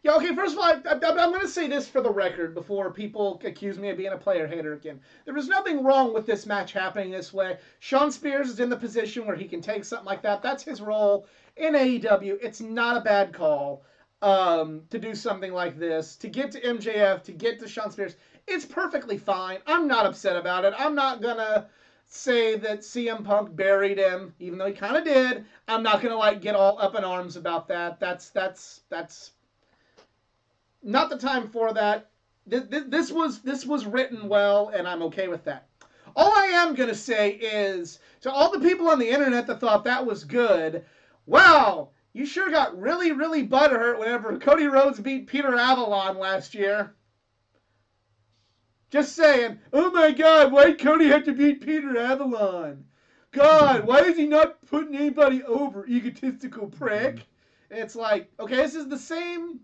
Yeah, okay, first of all, I'm going to say this for the record before people accuse me of being a player hater again. There was nothing wrong with this match happening this way. Shawn Spears is in the position where he can take something like that. That's his role in AEW. It's not a bad call to do something like this. To get to MJF, to get to Shawn Spears, it's perfectly fine. I'm not upset about it. I'm not going to say that CM Punk buried him, even though he kind of did. I'm not going to like get all up in arms about that. That's not the time for that. This was written well, and I'm okay with that. All I am gonna say is to all the people on the internet that thought that was good, wow, you sure got really butthurt whenever Cody Rhodes beat Peter Avalon last year. Just saying, oh my God, why'd Cody have to beat Peter Avalon? God, why is he not putting anybody over, egotistical prick? It's like, okay, this is the same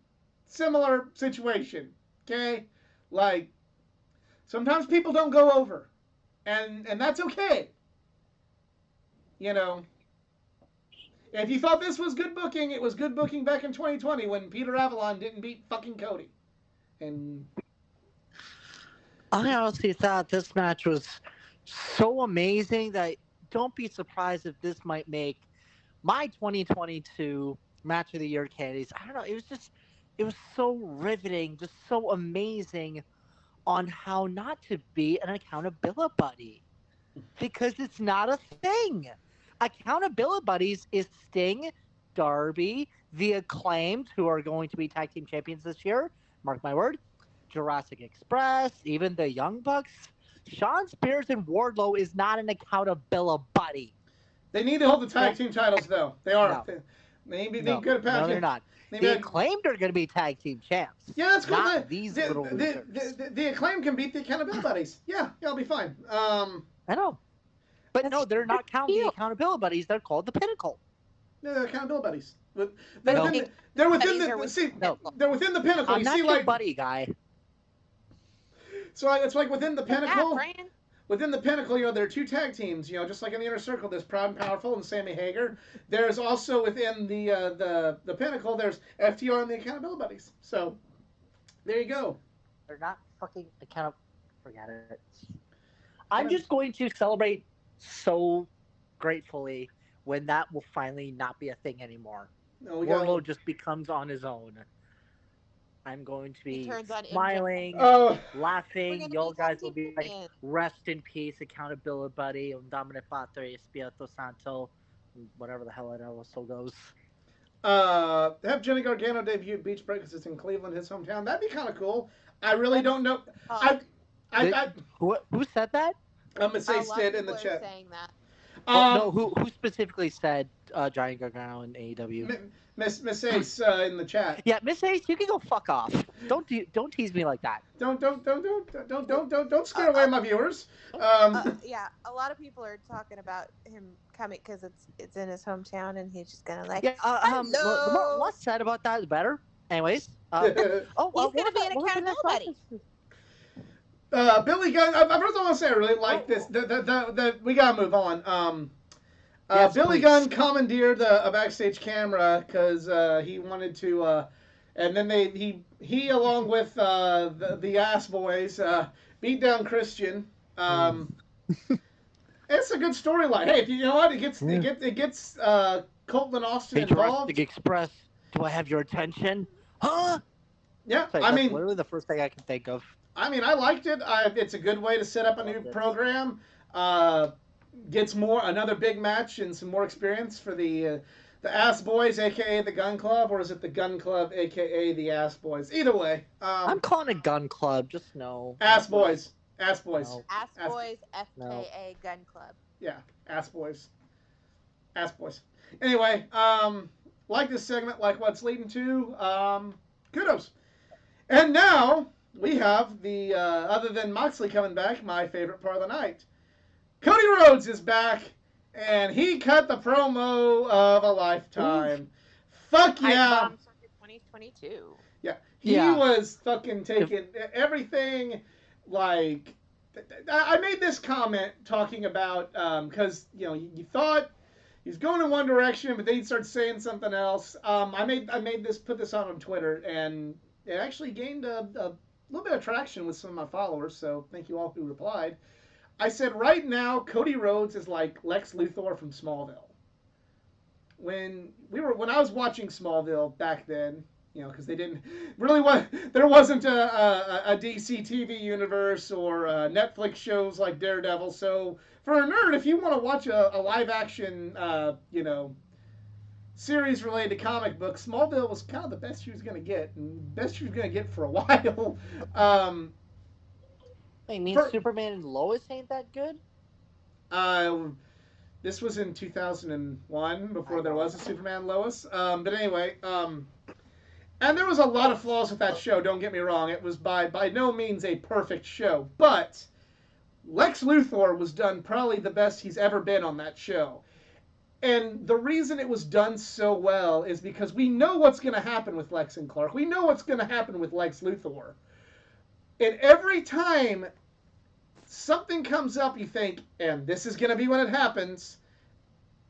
similar situation, okay? Like, sometimes people don't go over, and that's okay. You know, if you thought this was good booking, it was good booking back in 2020 when Peter Avalon didn't beat fucking Cody. And I honestly thought this match was so amazing that don't be surprised if this might make my 2022 match of the year candidates. I don't know. It was so riveting, just so amazing on how not to be an accountability buddy because it's not a thing. Accountability buddies is Sting, Darby, the Acclaimed, who are going to be tag team champions this year. Mark my word. Jurassic Express, even the Young Bucks. Shawn Spears and Wardlow is not an accountability buddy. they need to hold the tag team titles, though. They are. No. They need No, good no, they're not. The Acclaimed are going to be tag team champs. Yeah, that's cool. Not these little losers. The Acclaim can beat the Accountability Buddies. Yeah, it'll be fine. I know. But no, they're not counting the accountability buddies. They're called the Pinnacle. No, they're Accountability Buddies. No. They're within the Pinnacle. I'm you not see, your like buddy guy. So it's like within the Pinnacle. Brian. Within the Pinnacle, there are two tag teams. Just like in the Inner Circle, there's Proud and Powerful and Sammy Hagar. There's also within the Pinnacle, there's FTR and the Accountability Buddies. So there you go. They're not fucking accountable. Forget it. I'm just going to celebrate so gratefully when that will finally not be a thing anymore. No, Wardlow just becomes on his own. I'm going to be smiling, laughing. Y'all guys will be like, rest in peace, accountability buddy, un Domine Padre, Espiritu Santo, whatever the hell it also goes. Have Johnny Gargano debut at Beach Breakers in Cleveland, his hometown. That'd be kind of cool. I really don't know. Who said that? I'm gonna say Stid in the chat. Saying that. No, who specifically said Johnny Gargano in AEW? Miss Ace in the chat. Yeah, Miss Ace, you can go fuck off. Don't tease me like that. Don't scare away my viewers. Yeah, a lot of people are talking about him coming because it's in his hometown and he's just gonna like. Yeah, the more less said about that, the better. Anyways, he's gonna be an accountability buddy. Billy Gunn. First, I want to say I really like this. We gotta move on. Yes, Billy please. Gunn commandeered a backstage camera because he wanted to, and then he along with the Ass Boys beat down Christian. It's a good storyline. Hey, you know what? It gets Colton and Austin involved. Jurassic Express. Do I have your attention? Huh? Yeah, That's literally the first thing I can think of. I mean, I liked it. It's a good way to set up a new program. Gets another big match and some more experience for the Ass Boys, aka the Gun Club, or is it the Gun Club, aka the Ass Boys? Either way, I'm calling it Gun Club. Just no. Ass Boys. Ass Boys. No. Ass Boys, FKA Gun Club. Yeah, Ass Boys. Ass Boys. Anyway, like this segment, like what it's leading to. Kudos. And now we have the other than Moxley coming back, my favorite part of the night. Cody Rhodes is back, and he cut the promo of a lifetime. Fuck yeah! 2022. Yeah, He was fucking taking everything. Like, I made this comment talking about because you thought he's going in one direction, but then he starts saying something else. Put this on Twitter, and it actually gained a little bit of traction with some of my followers. So thank you all who replied. I said right now Cody Rhodes is like Lex Luthor from Smallville. When I was watching Smallville back then, because they didn't really there wasn't a DC TV universe or Netflix shows like Daredevil. So for a nerd, if you want to watch a live action, series related to comic books, Smallville was kind of the best she was going to get, and best she was going to get for a while. I mean, Superman and Lois ain't that good? This was in 2001, before there was a Superman Lois. But anyway, and there was a lot of flaws with that show, don't get me wrong. It was by no means a perfect show. But Lex Luthor was done probably the best he's ever been on that show. And the reason it was done so well is because we know what's going to happen with Lex and Clark. We know what's going to happen with Lex Luthor. And every time something comes up, you think, and this is going to be when it happens,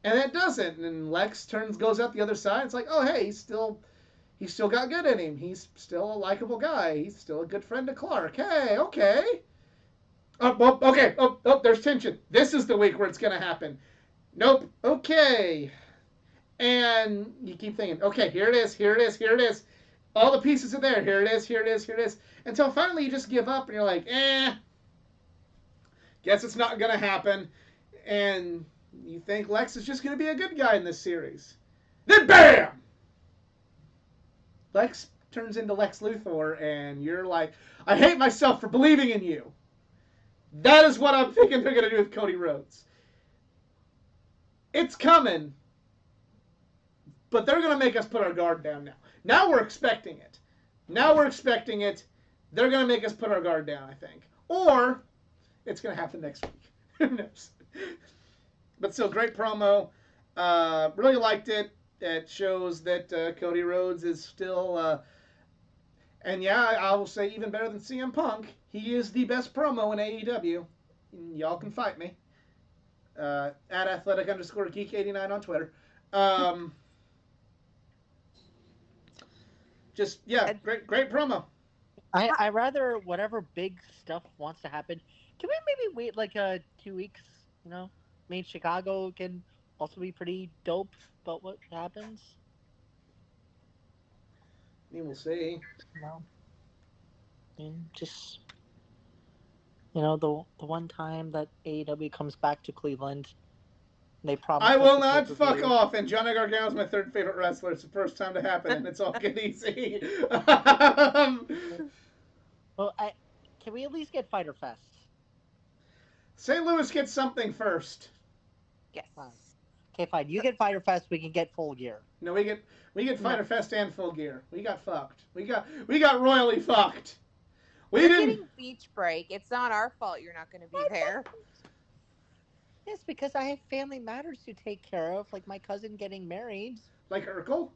and it doesn't. And Lex goes out the other side. It's like, oh, hey, he's still got good in him. He's still a likable guy. He's still a good friend to Clark. Hey, okay. Oh, okay. Oh, there's tension. This is the week where it's going to happen. Nope. Okay. And you keep thinking, okay, here it is, here it is, here it is. All the pieces are there. Here it is, here it is, here it is. Until finally you just give up and you're like, guess it's not going to happen. And you think Lex is just going to be a good guy in this series. Then BAM! Lex turns into Lex Luthor and you're like, I hate myself for believing in you. That is what I'm thinking they're going to do with Cody Rhodes. It's coming, but they're going to make us put our guard down now. Now we're expecting it. They're going to make us put our guard down, I think. Or it's going to happen next week. Who knows? But still, great promo. Really liked it. It shows that Cody Rhodes is still, and yeah, I will say even better than CM Punk. He is the best promo in AEW. Y'all can fight me. At athletic_geek89 on Twitter. Just, yeah, great promo. I rather whatever big stuff wants to happen. Can we maybe wait like 2 weeks? I mean, Chicago can also be pretty dope about what happens. We will see. Just the one time that AEW comes back to Cleveland, they promise. I will not fuck off. And Johnny Gargano is my third favorite wrestler. It's the first time to happen, and it's all good easy. Well, can we at least get Fyter Fest? St. Louis gets something first. Yes. Okay, fine. You get Fyter Fest. We can get Full Gear. No, we get Fyter Fest and Full Gear. We got fucked. We got royally fucked. We're getting beach break. It's not our fault you're not going to be there. Yes, because I have family matters to take care of, like my cousin getting married. Like Urkel?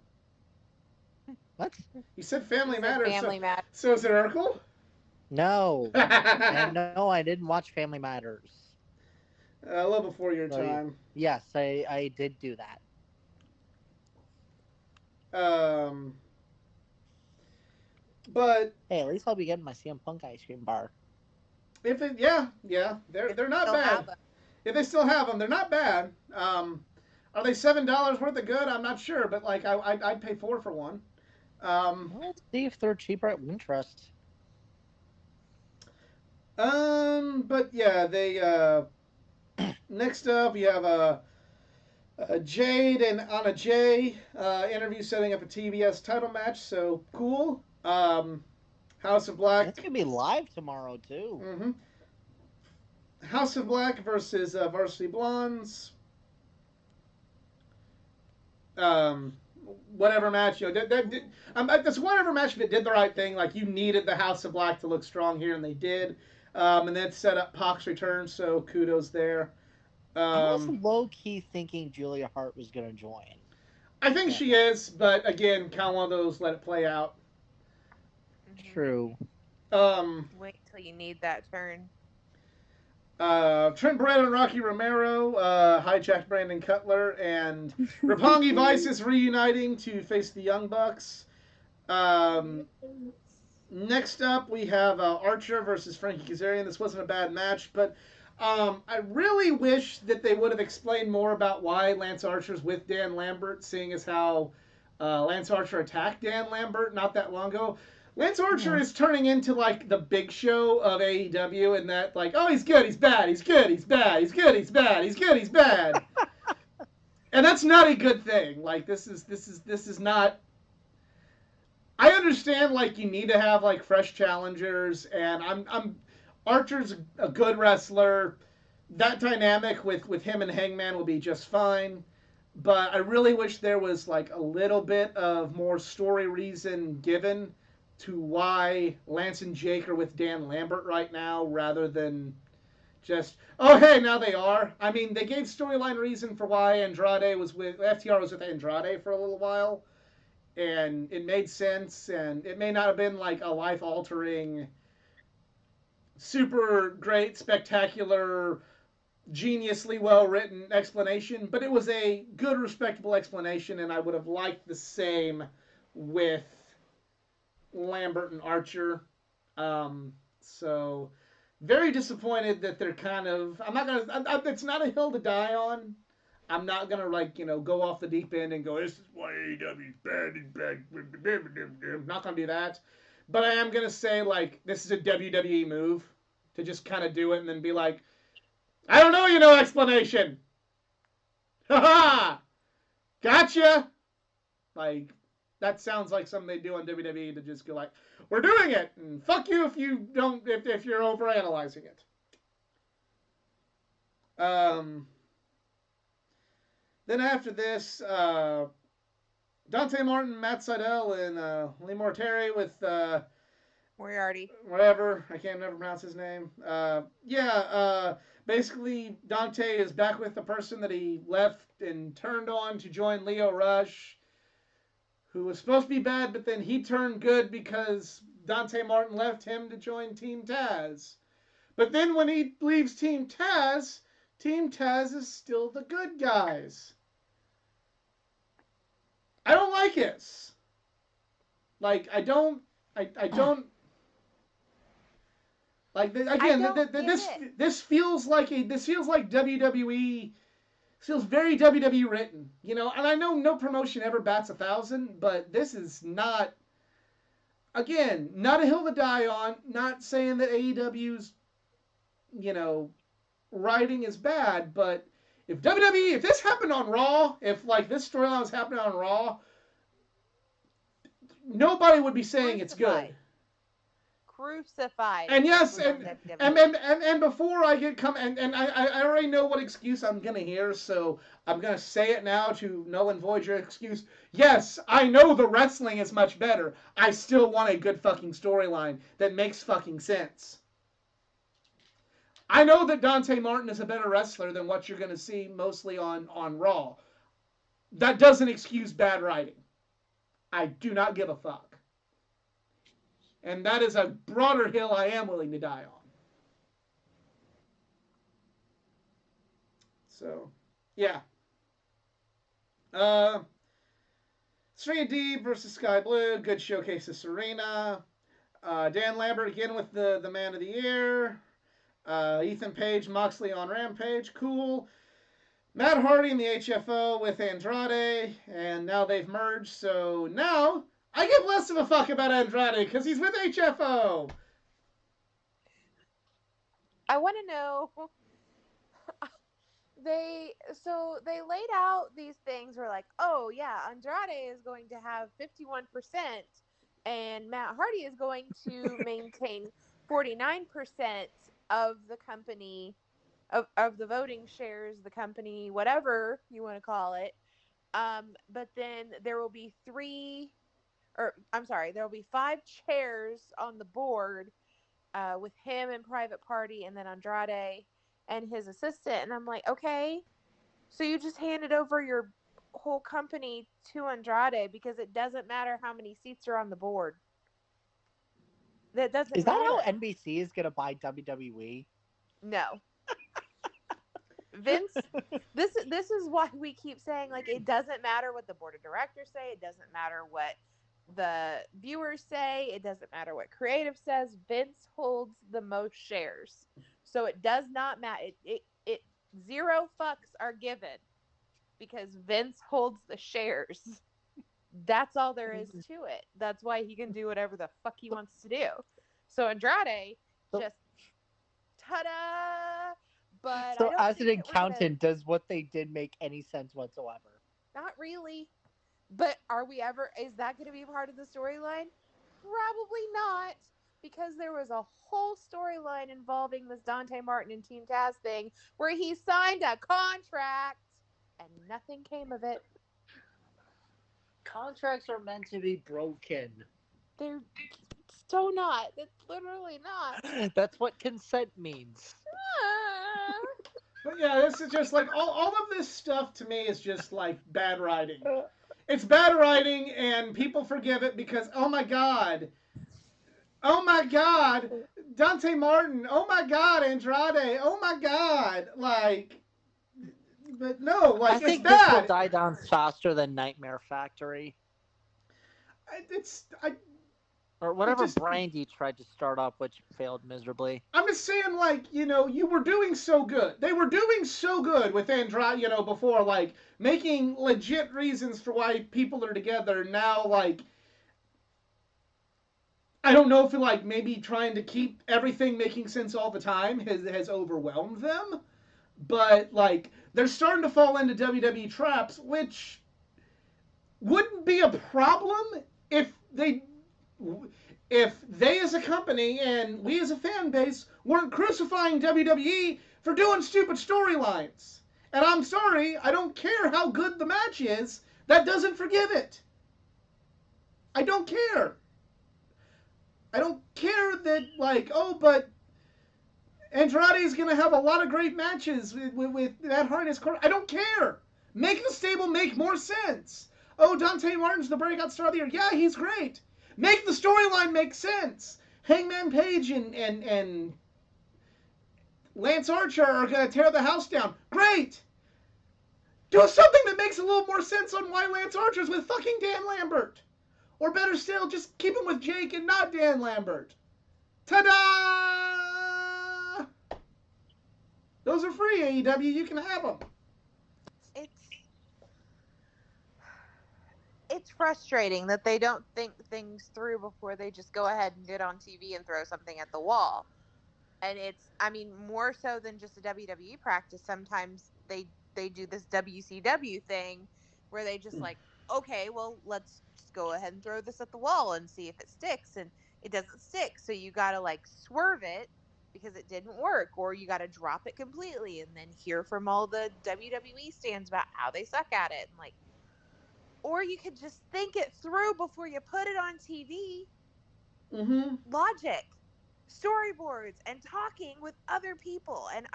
What? You said family matters. Family matters. So is it Urkel? No. And no, I didn't watch Family Matters. A little before your time. Yes, I did do that. But hey, at least I'll be getting my CM Punk ice cream bar. If they're not bad. If they still have them, they're not bad. Are they $7 worth of good? I'm not sure, but like I'd pay $4 for one. Let's see if they're cheaper at Wintrust. But yeah, they next up you have a Jade and Anna Jay interview setting up a TBS title match. So cool. House of Black. That's gonna be live tomorrow too. Mm-hmm. House of Black versus Varsity Blondes. Whatever match, that's whatever match if it did the right thing. Like you needed the House of Black to look strong here, and they did. And then set up Pac's return, so kudos there. I was low key thinking Julia Hart was gonna join. I think she is, but again, kind of one of those let it play out. True. Wait till you need that turn. Trent Barreta and Rocky Romero hijacked Brandon Cutler, and Roppongi Vice is reuniting to face the Young Bucks. Um, Next up, we have Archer versus Frankie Kazarian. This wasn't a bad match, but I really wish that they would have explained more about why Lance Archer's with Dan Lambert, seeing as how Lance Archer attacked Dan Lambert not that long ago. Lance Archer is turning into like the Big Show of AEW, and that like, oh, he's good, he's bad, he's good, he's bad, he's good, he's bad, he's good, he's bad, and that's not a good thing. Like this is not. I understand like you need to have like fresh challengers, and I'm Archer's a good wrestler. That dynamic with him and Hangman will be just fine. But I really wish there was like a little bit of more story reason given to why Lance and Jake are with Dan Lambert right now, rather than just, oh hey, now they are. I mean, they gave storyline reason for why Andrade was with FTR was with Andrade for a little while, and it made sense, and it may not have been like a life altering, super great, spectacular, geniusly well written explanation, but it was a good, respectable explanation, and I would have liked the same with Lambert and Archer. So very disappointed that they're kind of. I'm not gonna. It's not a hill to die on. I'm not gonna like go off the deep end and go, this is why AEW's bad and bad. I'm not gonna do that, but I am gonna say like this is a WWE move to just kind of do it and then be like, I don't know, explanation. Ha ha! Gotcha! Like, that sounds like something they do on WWE to just go like, we're doing it! And fuck you if you don't, if you're overanalyzing it. Then after this, Dante Martin, Matt Sydal, and Lee Mortari with Moriarty. whatever. I can't never pronounce his name. Basically, Dante is back with the person that he left and turned on to join Lio Rush, who was supposed to be bad, but then he turned good because Dante Martin left him to join Team Taz. But then when he leaves Team Taz is still the good guys. I don't like it. Like, I don't. Like again, this feels like WWE. Feels very WWE written, and I know no promotion ever bats 1,000, but this is not. Again, not a hill to die on. Not saying that AEW's, writing is bad, but if WWE, if this happened on Raw, if like this storyline was happening on Raw, nobody would be saying it's good. Crucified. And yes, and before I get and I already know what excuse I'm gonna hear, so I'm gonna say it now to null and void your excuse. Yes, I know the wrestling is much better. I still want a good fucking storyline that makes fucking sense. I know that Dante Martin is a better wrestler than what you're gonna see mostly on Raw. That doesn't excuse bad writing. I do not give a fuck. And that is a broader hill I am willing to die on. So, yeah. Serena Deeb versus Sky Blue. Good showcase of Serena. Dan Lambert again with the Man of the Year. Ethan Page, Moxley on Rampage. Cool. Matt Hardy in the HFO with Andrade. And now they've merged. So now I give less of a fuck about Andrade because he's with HFO. I want to know. They laid out these things. Were like, oh yeah, Andrade is going to have 51%, and Matt Hardy is going to maintain 49% of the company, of the voting shares, the company, whatever you want to call it. But then there will be there will be 5 chairs on the board with him and Private Party, and then Andrade and his assistant. And I'm like, okay, so you just handed over your whole company to Andrade because it doesn't matter how many seats are on the board. That doesn't Is that matter. how NBC is gonna buy WWE? No. Vince, this is why we keep saying, like, it doesn't matter what the board of directors say, it doesn't matter what the viewers say, it doesn't matter what creative says. Vince holds the most shares, so it does not matter. It zero fucks are given because Vince holds the shares. That's all there is to it. That's why he can do whatever the fuck he wants to do. So Andrade just ta-da. But So I don't as an think that we're gonna. accountant, does what they did make any sense whatsoever? Not really. But are we ever? Is that going to be part of the storyline? Probably not, because there was a whole storyline involving this Dante Martin and Team Taz thing where he signed a contract and nothing came of it. Contracts are meant to be broken. They're so not. That's literally not. That's what consent means. But yeah, this is just like all of this stuff to me is just like bad writing. It's bad writing, and people forgive it because oh my god, Dante Martin, oh my god, Andrade, oh my god, like, but no, like I it's think this will bad. die down faster than Nightmare Factory or whatever Brandy tried to start up, which failed miserably. I'm just saying, like, you know, you were doing so good. They were doing so good with Andrade, you know, before, like, making legit reasons for why people are together. Now, like, I don't know if, like, maybe trying to keep everything making sense all the time has overwhelmed them. But, like, they're starting to fall into WWE traps, which wouldn't be a problem if they as a company and we as a fan base weren't crucifying WWE for doing stupid storylines. And I'm sorry, I don't care how good the match is. That doesn't forgive it. I don't care. I don't care that, like, oh, but Andrade's going to have a lot of great matches with Matt Hardy as core. I don't care. Make the stable make more sense. Oh, Dante Martin's the breakout star of the year. Yeah, he's great. Make the storyline make sense. Hangman Page and Lance Archer are going to tear the house down. Great. Do something that makes a little more sense on why Lance Archer's with fucking Dan Lambert. Or better still, just keep him with Jake and not Dan Lambert. Ta-da! Those are free, AEW. You can have them. It's frustrating that they don't think things through before they just go ahead and get on TV and throw something at the wall. And it's, I mean, more so than just a WWE practice. Sometimes they do this WCW thing where they just like, okay, well, let's just go ahead and throw this at the wall and see if it sticks. And it doesn't stick. So you got to like swerve it because it didn't work, or you got to drop it completely and then hear from all the WWE stands about how they suck at it. And like, or you could just think it through before you put it on TV. Mm-hmm. Logic, storyboards, and talking with other people. And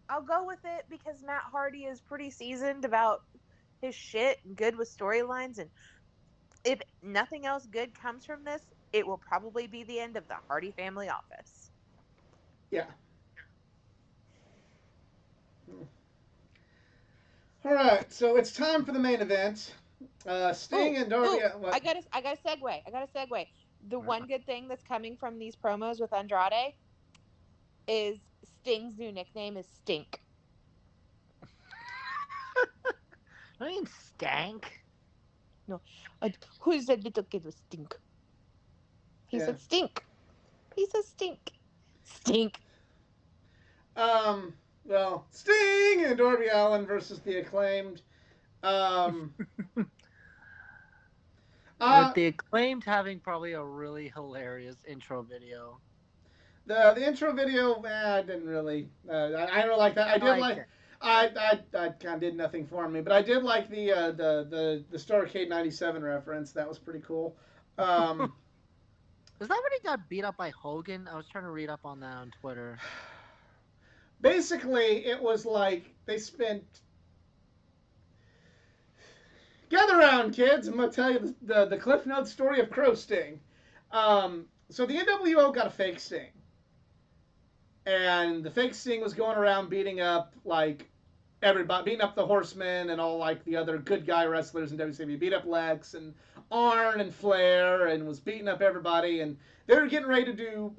I'll go with it because Matt Hardy is pretty seasoned about his shit and good with storylines. And if nothing else good comes from this, it will probably be the end of the Hardy family office. Yeah. All right, so it's time for the main event. Sting and Darby. I got a segue. The one good thing that's coming from these promos with Andrade is Sting's new nickname is Stink. I mean, Stank. No, who's that little kid with Stink? He said Stink. He said Stink. Stink. Well, Sting and Darby Allin versus the Acclaimed. With the Acclaimed having probably a really hilarious intro video. The intro video, I didn't really. I don't like that. I did like. I kind of did nothing for me, but I did like the Starrcade '97 reference. That was pretty cool. Is that when he got beat up by Hogan? I was trying to read up on that on Twitter. Basically, it was like they spent. Gather around, kids. I'm gonna tell you the Cliff Notes story of Crow Sting. So the NWO got a fake Sting, and the fake Sting was going around beating up like everybody, beating up the Horsemen and all like the other good guy wrestlers in WCW. Beat up Lex and Arn and Flair, and was beating up everybody. And they were getting ready to do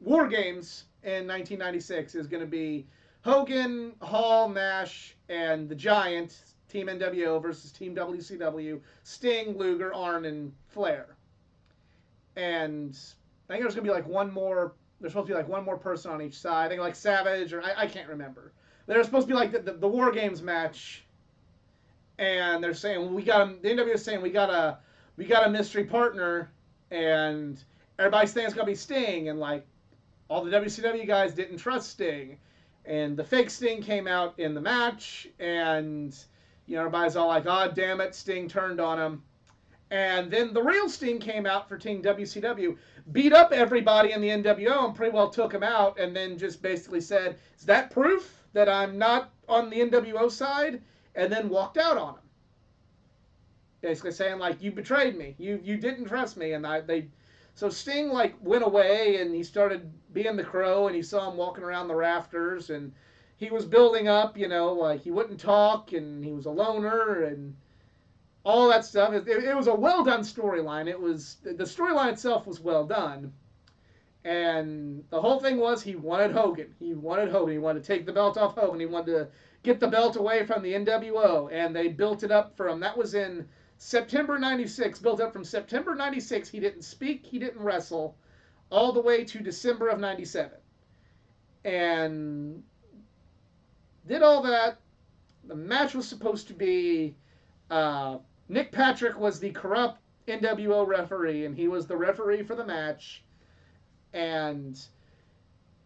War Games in 1996. It was going to be Hogan, Hall, Nash, and the Giant, Team NWO versus Team WCW, Sting, Luger, Arn, and Flair. And I think there's going to be like one more. There's supposed to be like one more person on each side. I think like Savage, or I can't remember. They're supposed to be like the War Games match, and they're saying, well, we got the NWO is saying we got a mystery partner, and everybody's saying it's gonna be Sting, and like all the WCW guys didn't trust Sting, and the fake Sting came out in the match, and everybody's all like, oh damn it, Sting turned on him. And then the real Sting came out for Team WCW, beat up everybody in the NWO, and pretty well took him out, and then just basically said, is that proof that I'm not on the NWO side? And then walked out on him. Basically saying, like, you betrayed me. You didn't trust me. And so Sting, like, went away, and he started being the Crow, and he saw him walking around the rafters, and he was building up, like he wouldn't talk, and he was a loner, and all that stuff. It was a well-done storyline. The storyline itself was well done. And the whole thing was he wanted Hogan. He wanted to take the belt off Hogan. He wanted to get the belt away from the NWO. And they built it up that was in September 96, built up from September 96. He didn't speak, he didn't wrestle, all the way to December of 97. And did all that. The match was supposed to be... Nick Patrick was the corrupt NWO referee, and he was the referee for the match. And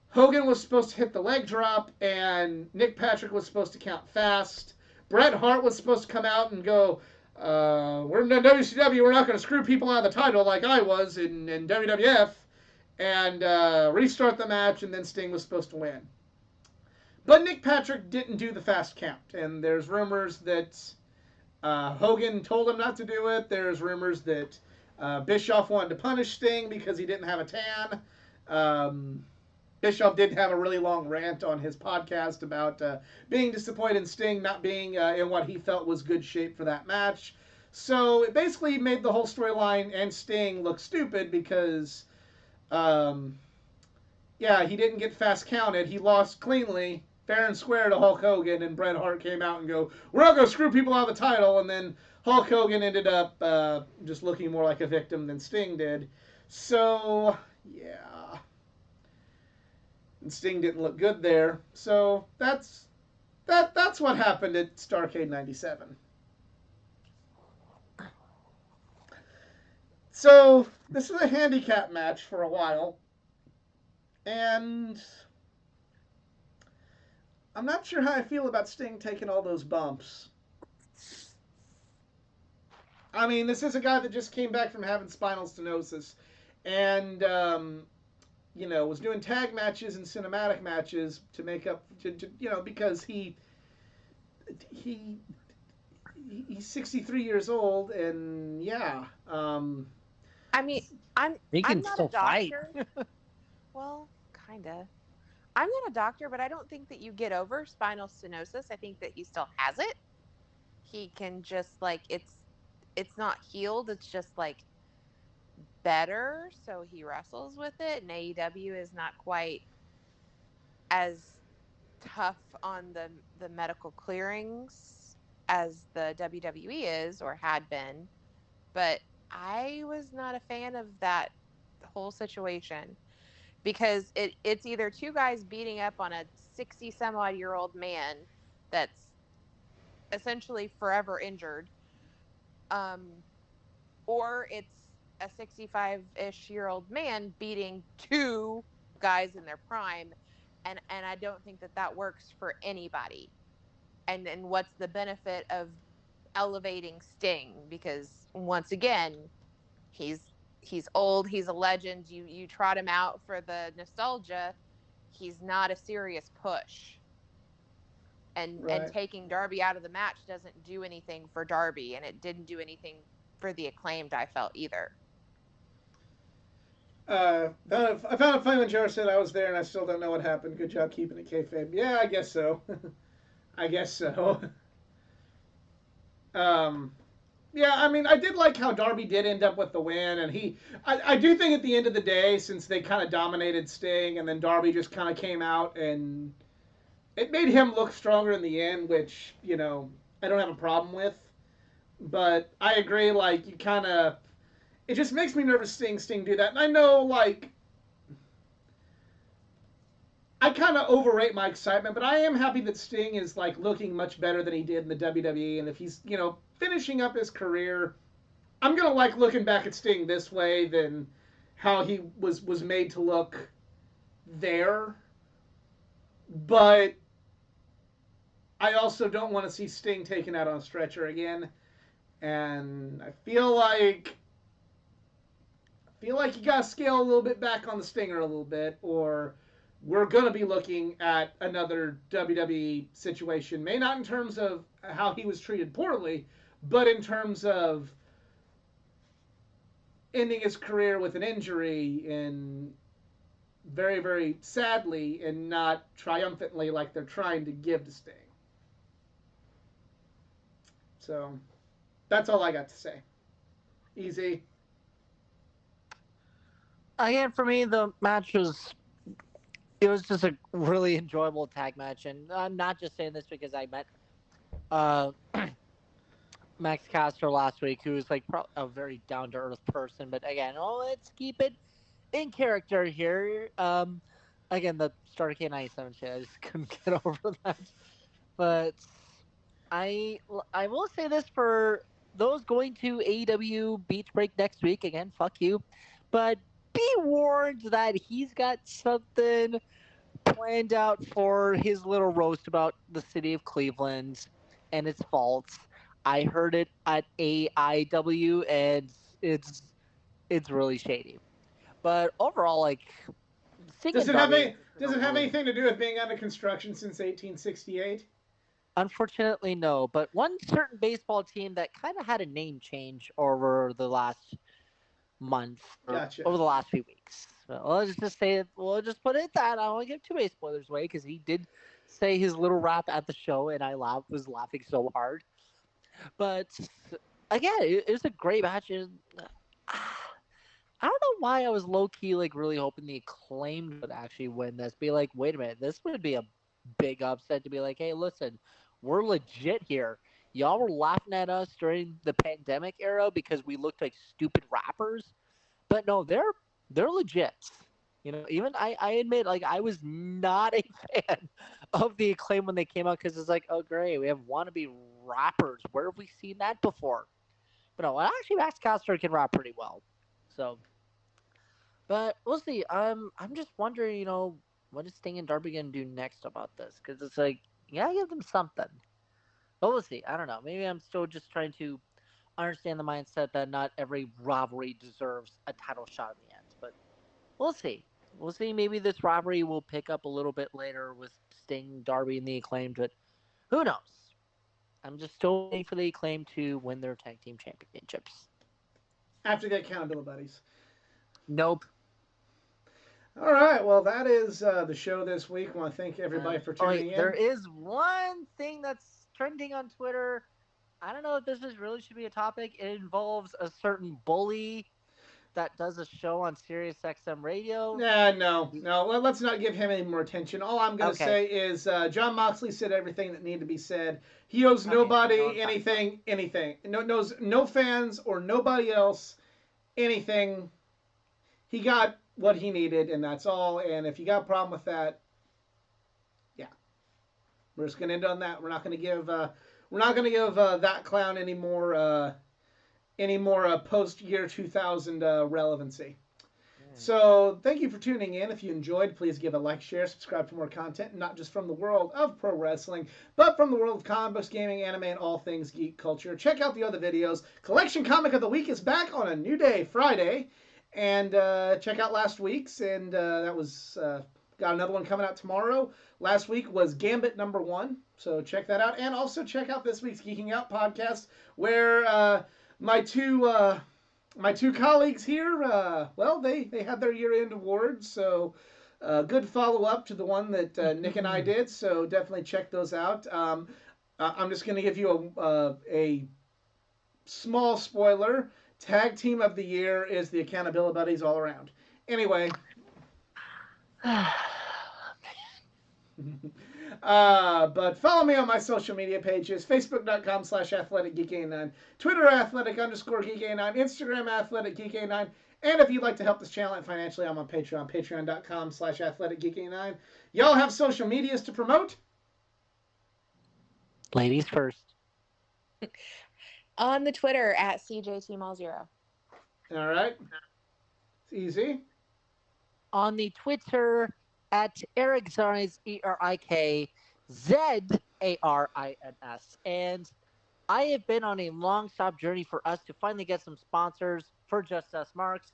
Hogan was supposed to hit the leg drop, and Nick Patrick was supposed to count fast. Bret Hart was supposed to come out and go, we're in WCW, we're not going to screw people out of the title like I was in WWF, and restart the match, and then Sting was supposed to win. But Nick Patrick didn't do the fast count, and there's rumors that Hogan told him not to do it. There's rumors that Bischoff wanted to punish Sting because he didn't have a tan. Bischoff did have a really long rant on his podcast about being disappointed in Sting not being in what he felt was good shape for that match. So it basically made the whole storyline and Sting look stupid because, he didn't get fast counted. He lost cleanly, fair and square, to Hulk Hogan, and Bret Hart came out and go, we're not going to screw people out of the title, and then Hulk Hogan ended up just looking more like a victim than Sting did. So, yeah. And Sting didn't look good there. So that's what happened at Starrcade 97. So this was a handicap match for a while. And I'm not sure how I feel about Sting taking all those bumps. I mean, this is a guy that just came back from having spinal stenosis. And, was doing tag matches and cinematic matches to make up, because he's 63 years old, and I mean, I'm He can not still a fight. doctor. Well, kinda. I'm not a doctor, but I don't think that you get over spinal stenosis. I think that he still has it. He can just it's not healed. It's just better. So he wrestles with it. And AEW is not quite as tough on the medical clearings as the WWE is or had been. But I was not a fan of that whole situation because it's either two guys beating up on a 60 some odd year old man that's essentially forever injured, or it's a 65-ish year old man beating two guys in their prime, and I don't think that works for anybody. And what's the benefit of elevating Sting? Because once again, he's old, he's a legend. You trot him out for the nostalgia. He's not a serious push. And taking Darby out of the match doesn't do anything for Darby, and it didn't do anything for the Acclaimed, I felt, either. I found it funny when Joe said I was there and I still don't know what happened. Good job keeping it kayfabe. Yeah, I guess so. I guess so. um, yeah, I mean, I did like how Darby did end up with the win, and I do think at the end of the day, since they kind of dominated Sting, and then Darby just kind of came out and it made him look stronger in the end, which, I don't have a problem with. But I agree, like, you kind of. It just makes me nervous seeing Sting do that. And I know, like, I kind of overrate my excitement, but I am happy that Sting is, like, looking much better than he did in the WWE. And if he's, finishing up his career, I'm going to like looking back at Sting this way than how he was made to look there. But I also don't want to see Sting taken out on a stretcher again. And I feel like you gotta scale a little bit back on the Stinger a little bit, or we're gonna be looking at another WWE situation. May not in terms of how he was treated poorly, but in terms of ending his career with an injury and very, very sadly and not triumphantly like they're trying to give to Sting. So that's all I got to say. Easy. Again, for me, the match was just a really enjoyable tag match, and I'm not just saying this because I met Max Caster last week, who is like a very down to earth person. But again, let's keep it in character here. Again, the Starter K97 shit, I just couldn't get over that. But I will say this for those going to AEW Beach Break next week. Again, fuck you, but be warned that he's got something planned out for his little roast about the city of Cleveland and its faults. I heard it at AIW, and it's really shady. But overall, like, does it have anything to do with being under construction since 1868? Unfortunately, no. But one certain baseball team that kind of had a name change over the last month, Gotcha. over the last few weeks. So let's just say it. We'll just put it that I don't want to give too many spoilers away because he did say his little rap at the show, and I was laughing so hard. But again, it was a great match. I don't know why I was low key like really hoping the Acclaimed would actually win this. Be like, wait a minute, this would be a big upset to be like, hey, listen, we're legit here. Y'all were laughing at us during the pandemic era because we looked like stupid rappers, but no, they're legit. Even I admit, like, I was not a fan of the Acclaim when they came out because it's like, oh great, we have wannabe rappers. Where have we seen that before? But no, actually, Max Caster can rap pretty well. So, but we'll see. I'm just wondering, what is Sting and Darby gonna do next about this? Because it's like, you gotta give them something. But we'll see. I don't know. Maybe I'm still just trying to understand the mindset that not every rivalry deserves a title shot in the end. But we'll see. We'll see. Maybe this rivalry will pick up a little bit later with Sting, Darby, and the Acclaimed. But who knows? I'm just still waiting for the Acclaimed to win their tag team championships. After the Accountability Buddies. Nope. All right, well, that is the show this week. I want to thank everybody for tuning in. There is one thing that's trending on Twitter. I don't know if this really should be a topic. It involves a certain bully that does a show on Sirius XM Radio. No. Let's not give him any more attention. All I'm going to say is Jon Moxley said everything that needed to be said. He owes nobody anything. Knows no fans or nobody else anything. He got what he needed, and that's all. And if you got a problem with that, yeah, we're just gonna end on that. We're not gonna give that clown any more post year 2000 relevancy. So thank you for tuning in. If you enjoyed, please give a like, share, subscribe for more content, not just from the world of pro wrestling, but from the world of comic books, gaming, anime, and all things geek culture. Check out the other videos. Collection Comic of the Week is back on a new day, Friday. And check out last week's, and that was got another one coming out tomorrow. Last week was Gambit #1, so check that out. And also check out this week's Geeking Out podcast, where my two My two colleagues here, well, they had their year-end awards, so good follow-up to the one that Nick and I did. So definitely check those out. I'm just going to give you a small spoiler. Tag Team of the Year is the Accountability Buddies all around. Anyway. But follow me on my social media pages, facebook.com/athleticgeek89, Twitter athletic_geek89, Instagram athleticgeek89, and if you'd like to help this channel financially, I'm on Patreon, patreon.com/athleticgeek89. Y'all have social medias to promote? Ladies first. On the Twitter at CJTMall0. All right. It's easy. On the Twitter at Eric Zarnes, ErikZarins. And I have been on a long stop journey for us to finally get some sponsors for Just Us Marks.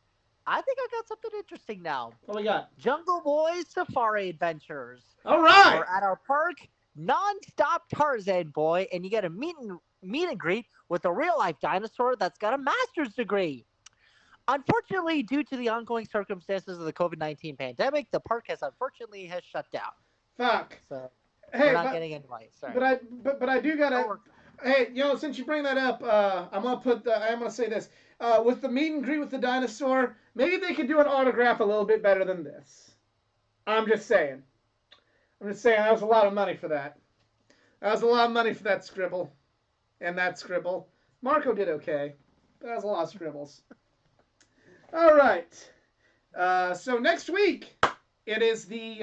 I think I got something interesting now. What we got? Jungle Boys Safari Adventures. All right. We're at our park, non-stop Tarzan boy, and you get a meet and greet with a real-life dinosaur that's got a master's degree. Unfortunately, due to the ongoing circumstances of the COVID-19 pandemic, the park has shut down. Fuck. So hey, we're not getting invites. Sorry. But I do gotta. Hey, since you bring that up, I'm gonna say this. With the meet and greet with the dinosaur, maybe they could do an autograph a little bit better than this. I'm just saying. That was a lot of money for that. That was a lot of money for that scribble. And that scribble. Marco did okay. But that was a lot of scribbles. All right. So next week, it is the,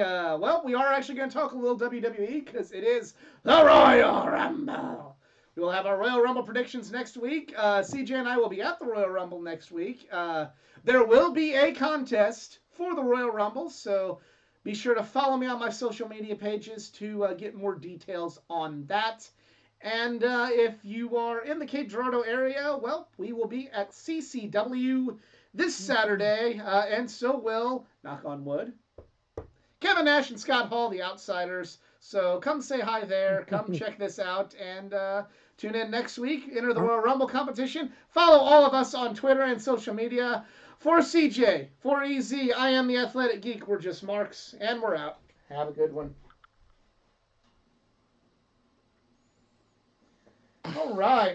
we are actually going to talk a little WWE because it is the Royal Rumble. We will have our Royal Rumble predictions next week. CJ and I will be at the Royal Rumble next week. There will be a contest for the Royal Rumble, so be sure to follow me on my social media pages to get more details on that. And if you are in the Cape Girardeau area, well, we will be at CCW this Saturday, and so will, knock on wood, Kevin Nash and Scott Hall, the Outsiders. So come say hi there, come check this out, and tune in next week. Enter the Royal Rumble competition. Follow all of us on Twitter and social media. For CJ, for EZ, I am the Athletic Geek. We're just Marks, and we're out. Have a good one. All right.